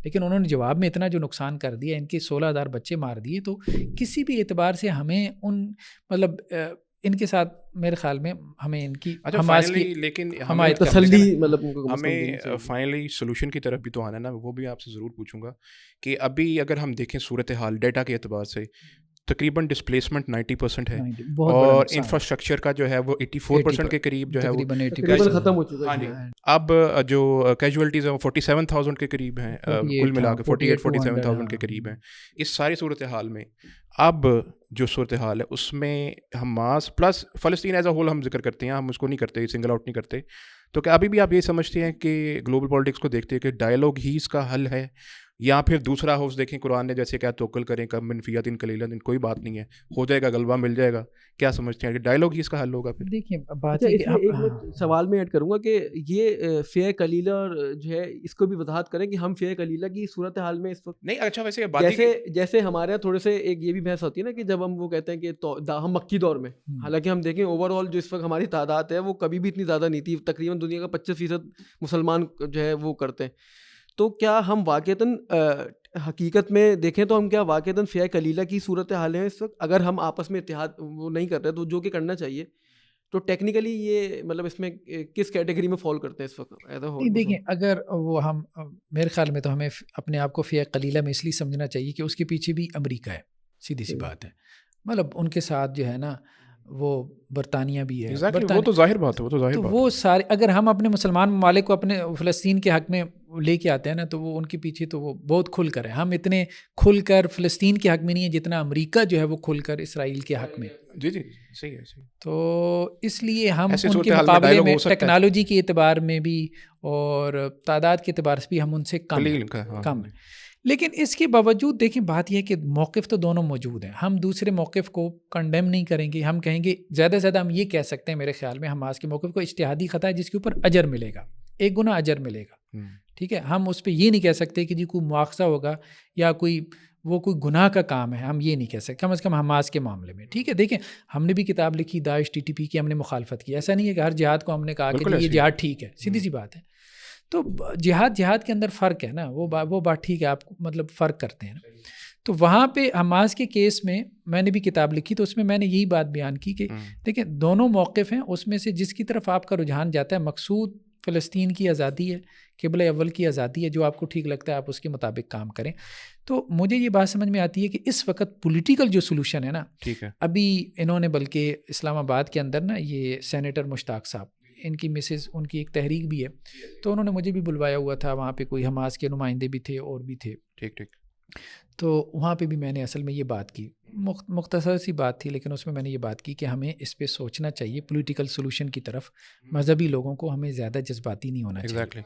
A: لیکن انہوں نے جواب میں اتنا جو نقصان کر دیا, ان کے 16,000 بچے مار دیے, تو کسی بھی اعتبار سے ہمیں ان مطلب ان کے ساتھ میرے خیال میں ہمیں ان کی حماس کی
C: لیکن
A: حمایت
B: تسلی, مطلب
C: ہمیں فائنلی سولوشن کی طرف بھی تو آنا ہے نا, وہ بھی آپ سے ضرور پوچھوں گا کہ ابھی اگر ہم دیکھیں صورتحال ڈیٹا کے اعتبار سے تقریباً ڈسپلیسمنٹ 90% ہے, اور انفراسٹرکچر کا جو ہے وہ 84% کے قریب جو ہے وہ
B: ختم ہو چکا ہے.
C: اب جو کیجولیٹیز ہیں وہ 47,000 کے قریب ہیں, کل ملا کے 47,000 کے قریب ہیں. اس ساری صورتحال میں اب جو صورتحال ہے اس میں حماس پلس فلسطین ایز اے ہول ہم ذکر کرتے ہیں, ہم اس کو نہیں کرتے, سنگل آؤٹ نہیں کرتے, تو کیا ابھی بھی آپ یہ سمجھتے ہیں کہ گلوبل پالیٹکس کو دیکھتے ہیں کہ ڈائلاگ ہی اس کا حل ہے, یا پھر دوسرا ہاؤس دیکھیں قرآن نے جیسے کیا توکل کریں کم منفیات ان قلیلا, کوئی بات نہیں ہے, ہو جائے گا, غلبہ مل جائے گا, کیا سمجھتے ہیں کہ ڈائلاگ ہی اس کا حل ہوگا؟ پھر
A: دیکھیں بات
B: ایک سوال میں ایڈ کروں گا کہ یہ فیہ قلیلہ جو ہے اس کو بھی وضاحت کریں کہ ہم فیہ قلیلہ کی صورتحال میں اس وقت
C: نہیں. اچھا ویسے
B: جیسے ہمارے یہاں تھوڑے سے ایک یہ بھی بحث ہوتی ہے نا کہ جب ہم وہ کہتے ہیں کہ ہم مکی دور میں, حالانکہ ہم دیکھیں اوور آل جو اس وقت ہماری تعداد ہے وہ کبھی بھی اتنی زیادہ نہیں تھی, تقریباً دنیا کا 25% مسلمان جو ہے وہ کرتے ہیں, تو کیا ہم واقعتاً حقیقت میں دیکھیں تو ہم کیا واقعتاً فیہ قلیلہ کی صورت حال ہیں اس وقت؟ اگر ہم آپس میں اتحاد وہ نہیں کر رہے تو جو کہ کرنا چاہیے, تو ٹیکنیکلی یہ مطلب اس میں کس کیٹیگری میں فال کرتے ہیں اس وقت؟
A: دیکھیں اگر وہ ہم میرے خیال میں تو ہمیں اپنے آپ کو فیہ قلیلہ میں اس لیے سمجھنا چاہیے کہ اس کے پیچھے بھی امریکہ ہے, سیدھی سی بات ہے, مطلب ان کے ساتھ جو ہے نا وہ برطانیہ بھی ہے,
C: وہ تو ظاہر بات ہے,
A: تو وہ سارے اگر ہم اپنے مسلمان ممالک کو اپنے فلسطین کے حق میں لے کے آتے ہیں نا, تو وہ ان کے پیچھے تو وہ بہت کھل کر ہے, ہم اتنے کھل کر فلسطین کے حق میں نہیں ہے جتنا امریکہ جو ہے وہ کھل کر اسرائیل کے حق میں.
C: جی صحیح ہے.
A: تو اس لیے ہم ان کے مقابلے میں ٹیکنالوجی کے اعتبار میں بھی اور تعداد کے اعتبار سے بھی ہم ان سے کم ہیں. لیکن اس کے باوجود دیکھیں بات یہ ہے کہ موقف تو دونوں موجود ہیں, ہم دوسرے موقف کو کنڈیم نہیں کریں گے, ہم کہیں گے زیادہ سے زیادہ ہم یہ کہہ سکتے ہیں میرے خیال میں حماس کے موقف کو اجتہادی خطا ہے جس کے اوپر اجر ملے گا, 1 گنا اجر ملے گا, ٹھیک ہے. ہم اس پہ یہ نہیں کہہ سکتے کہ جی کوئی مواخذہ ہوگا یا کوئی گناہ کا کام ہے, ہم یہ نہیں کہہ سکتے کم از کم حماس کے معاملے میں, ٹھیک ہے. دیکھیں ہم نے بھی کتاب لکھی داعش TTP کی, ہم نے مخالفت کی, ایسا نہیں ہے کہ ہر جہاد کو ہم نے کہا کہ یہ جہاد ٹھیک ہے, سیدھی سی بات ہے. تو جہاد کے اندر فرق ہے نا, وہ بات ٹھیک ہے, آپ مطلب فرق کرتے ہیں نا. تو وہاں پہ حماس کے کیس میں میں نے بھی کتاب لکھی, تو اس میں میں نے یہی بات بیان کی کہ دیکھیں دونوں موقف ہیں, اس میں سے جس کی طرف آپ کا رجحان جاتا ہے مقصود فلسطین کی آزادی ہے, قبلہ اول کی آزادی ہے, جو آپ کو ٹھیک لگتا ہے آپ اس کے مطابق کام کریں. تو مجھے یہ بات سمجھ میں آتی ہے کہ اس وقت پولیٹیکل جو سولوشن ہے نا, ابھی انہوں نے بلکہ اسلام آباد کے اندر نا یہ سینیٹر مشتاق صاحب ان کی مسز ان کی ایک تحریک بھی ہے, تو انہوں نے مجھے بھی بلوایا ہوا تھا, وہاں پہ کوئی حماس کے نمائندے بھی تھے اور بھی تھے.
C: ٹھیک ٹھیک.
A: تو وہاں پہ بھی میں نے اصل میں یہ بات کی, مختصر سی بات تھی, لیکن اس میں نے یہ بات کی کہ ہمیں اس پہ سوچنا چاہیے پولیٹیکل سولوشن کی طرف. مذہبی لوگوں کو ہمیں زیادہ جذباتی نہیں ہونا چاہیے,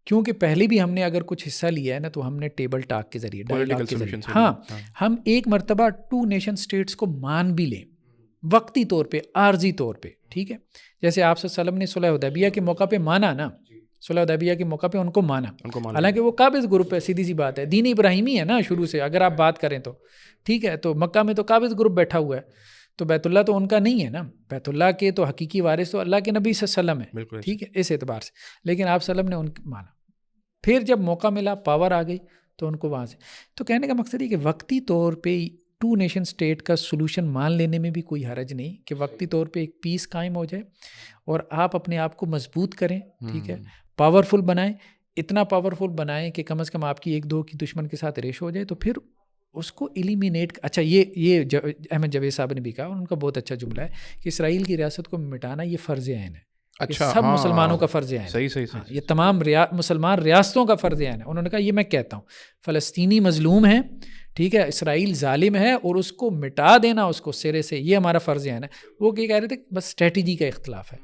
A: کیونکہ پہلے بھی ہم نے اگر کچھ حصہ لیا ہے نا تو ہم نے ٹیبل ٹاک کے ذریعے, ڈائیلاگ کے ذریعے, ہاں ہم ایک مرتبہ 2 نیشن اسٹیٹس کو مان بھی لیں وقتی طور پہ, عارضی طور پہ, ٹھیک ہے. جیسے آپ صلی اللہ علیہ وسلم نے صلح حدیبیہ کے موقع پہ مانا نا, صلح حدیبیہ کے موقع پہ ان کو مانا, حالانکہ وہ قابض گروپ ہے, سیدھی سی بات ہے, دین ابراہیمی ہے نا شروع سے اگر آپ بات کریں تو, ٹھیک ہے. تو مکہ میں تو قابض گروپ بیٹھا ہوا ہے, تو بیت اللہ تو ان کا نہیں ہے نا, بیت اللہ کے تو حقیقی وارث تو اللہ کے نبی صلی اللہ علیہ وسلم ہے, ٹھیک ہے, اس اعتبار سے. لیکن آپ صلی اللہ علیہ وسلم نے ان کو مانا, پھر جب موقع ملا, پاور آ گئی, تو ان کو وہاں سے. تو کہنے کا مقصد یہ کہ وقتی طور پہ 2 نیشن اسٹیٹ کا سولوشن مان لینے میں بھی کوئی حرج نہیں, کہ وقتی طور پہ ایک پیس قائم ہو جائے اور آپ اپنے آپ کو مضبوط کریں, ٹھیک ہے, پاورفل بنائیں, اتنا پاورفل بنائیں کہ کم از کم آپ کی 1-2 کی دشمن کے ساتھ ریش ہو جائے, تو پھر اس کو ایلیمینیٹ. اچھا یہ احمد جاوید صاحب نے بھی کہا, ان کا بہت اچھا جملہ ہے کہ اسرائیل کی ریاست کو مٹانا یہ فرض عین ہے.
C: اچھا,
A: سب مسلمانوں کا فرض عین ہے.
C: صحیح.
A: یہ تمام مسلمان ریاستوں کا فرض عین ہے. انہوں نے کہا یہ میں کہتا ہوں, فلسطینی مظلوم ہے, ٹھیک ہے, اسرائیل ظالم ہے, اور اس کو مٹا دینا اس کو سرے سے, یہ ہمارا فرض عین ہے. وہ کہہ رہے تھے بس اسٹریٹجی کا اختلاف ہے.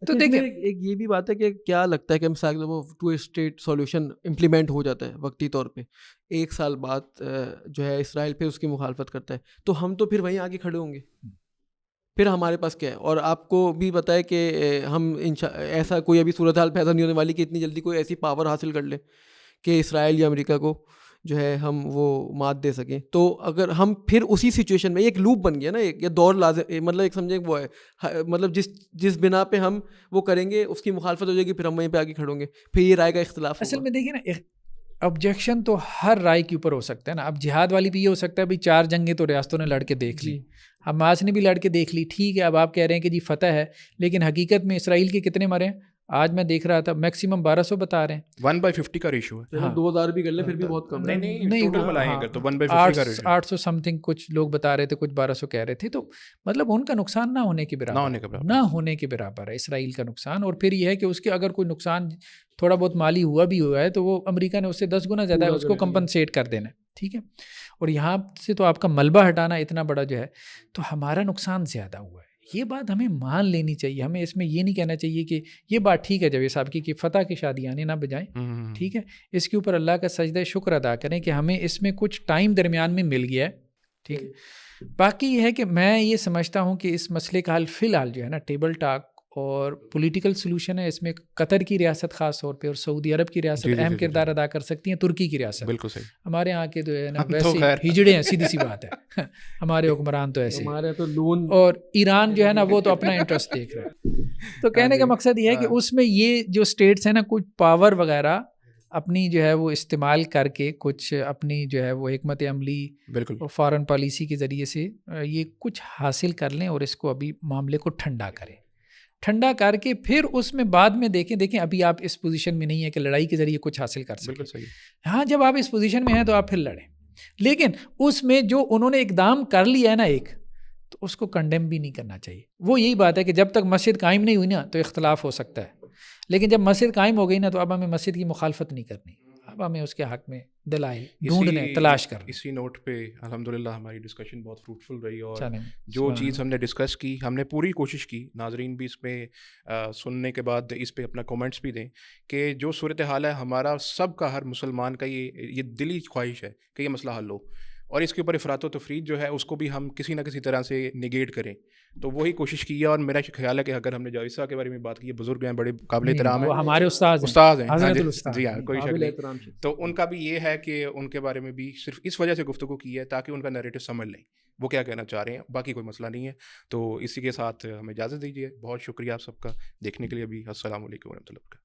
B: تو دیکھیں ایک یہ بھی بات ہے کہ کیا لگتا ہے کہ مثال وہ 2 اسٹیٹ سولوشن امپلیمنٹ ہو جاتا ہے وقتی طور پہ, 1 سال بعد جو ہے اسرائیل پھر اس کی مخالفت کرتا ہے, تو ہم تو پھر وہیں آگے کھڑے ہوں گے, پھر ہمارے پاس کیا ہے. اور آپ کو بھی پتہ ہے کہ ہم ایسا کوئی ابھی صورتحال پیدا نہیں ہونے والی کہ اتنی جلدی کوئی ایسی پاور حاصل کر لے کہ اسرائیل یا امریکہ کو جو ہے ہم وہ مات دے سکیں. تو اگر ہم پھر اسی سچویشن میں, ایک لوپ بن گیا نا, ایک دور لازم, مطلب ایک سمجھیں وہ ہے, مطلب جس بنا پہ ہم وہ کریں گے اس کی مخالفت ہو جائے گی, پھر ہم وہیں پہ آگے کھڑوں گے, پھر یہ رائے کا اختلاف.
A: اصل میں دیکھیے نا, آبجیکشن تو ہر رائے کے اوپر ہو سکتا ہے نا. اب جہاد والی بھی یہ ہو سکتا ہے, بھائی 4 جنگیں تو ریاستوں نے لڑ کے دیکھ لی, حماس نے بھی لڑ کے دیکھ لی, ٹھیک ہے. اب آپ کہہ رہے ہیں کہ جی فتح ہے, لیکن حقیقت میں اسرائیل کے کتنے مرے ہیں؟ آج میں دیکھ رہا تھا میکسیمم 1200 بتا رہے ہیں.
C: 1/50 کا ریشو ہے.
B: 2000 بھی کر لیں پھر بھی بہت کم.
C: نہیں ٹوٹل ملائیں گے تو 1/50 کا ریشو.
A: 800 سم تھنگ کچھ لوگ بتا رہے تھے, کچھ 1200 کہہ رہے تھے. تو مطلب ان کا نقصان نہ ہونے کے برابر ہے اسرائیل کا نقصان. اور پھر یہ ہے کہ اس کے اگر کوئی نقصان تھوڑا بہت مالی ہوا ہے, تو وہ امریکہ نے اس سے 10 گنا زیادہ ہے, اس کو کمپنسیٹ کر دینا ہے, ٹھیک ہے. اور یہاں سے تو آپ کا ملبہ ہٹانا اتنا بڑا جو ہے, تو ہمارا نقصان زیادہ ہوا ہے. یہ بات ہمیں مان لینی چاہیے. ہمیں اس میں یہ نہیں کہنا چاہیے کہ یہ بات ٹھیک ہے جاوید صاحب کی کہ فتح کی شادیانے نہ بجائیں, ٹھیک ہے. اس کے اوپر اللہ کا سجدہ شکر ادا کریں کہ ہمیں اس میں کچھ ٹائم درمیان میں مل گیا ہے, ٹھیک ہے. باقی یہ ہے کہ میں یہ سمجھتا ہوں کہ اس مسئلے کا حل فی الحال جو ہے نا ٹیبل ٹاک اور پولیٹیکل سلوشن ہے. اس میں قطر کی ریاست خاص طور پہ اور سعودی عرب کی ریاست اہم کردار ادا کر سکتی ہیں, ترکی کی ریاست.
C: بالکل صحیح.
A: ہمارے یہاں کے جو ہے نا ویسے ہجڑے ہیں, سیدھی سی بات ہے, ہمارے حکمران تو ایسے, اور ایران جو ہے نا وہ تو اپنا انٹرسٹ دیکھ رہا ہے. تو کہنے کا مقصد یہ ہے کہ اس میں یہ جو اسٹیٹس ہیں نا کچھ پاور وغیرہ اپنی جو ہے وہ استعمال کر کے, کچھ اپنی جو ہے وہ حکمت عملی اور فارن پالیسی کے ذریعے سے یہ کچھ حاصل کر لیں, اور اس کو ابھی معاملے کو ٹھنڈا کر کے پھر اس میں بعد میں دیکھیں ابھی آپ اس پوزیشن میں نہیں ہے کہ لڑائی کے ذریعے کچھ حاصل کر سکیں. ہاں جب آپ اس پوزیشن میں ہیں تو آپ پھر لڑیں, لیکن اس میں جو انہوں نے اقدام کر لیا ہے نا ایک, تو اس کو کنڈیم بھی نہیں کرنا چاہیے. وہ یہی بات ہے کہ جب تک مسجد قائم نہیں ہوئی نا تو اختلاف ہو سکتا ہے, لیکن جب مسجد قائم ہو گئی نا تو اب ہمیں مسجد کی مخالفت نہیں کرنی, اب ہمیں اس کے حق میں دلائل ڈھونڈنے, تلاش کرنے.
C: اسی نوٹ پہ الحمدللہ ہماری ڈسکشن بہت فروٹفل رہی, اور جو چیز ہم نے ڈسکس کی ہم نے پوری کوشش کی, ناظرین بھی اس میں سننے کے بعد اس پہ اپنا کومنٹس بھی دیں کہ جو صورتحال ہے ہمارا سب کا, ہر مسلمان کا یہ دلی خواہش ہے کہ یہ مسئلہ حل ہو, اور اس کے اوپر افراط و تفریط جو ہے اس کو بھی ہم کسی نہ کسی طرح سے نگیٹ کریں. تو وہی کوشش کی ہے, اور میرا خیال ہے کہ اگر ہم نے جاوید صاحب کے بارے میں بات کی, بزرگ ہیں, بڑے قابل احترام ہیں,
A: ہمارے استاد
C: ہیں, جی ہاں, کوئی شک نہیں. تو ان کا بھی یہ ہے کہ ان کے بارے میں بھی صرف اس وجہ سے گفتگو کی ہے تاکہ ان کا نیریٹو سمجھ لیں وہ کیا کہنا چاہ رہے ہیں, باقی کوئی مسئلہ نہیں ہے. تو اسی کے ساتھ ہمیں اجازت دیجیے. بہت شکریہ آپ سب کا دیکھنے کے لیے. ابھی السلام علیکم ورحمۃ اللہ وبرکاتہ.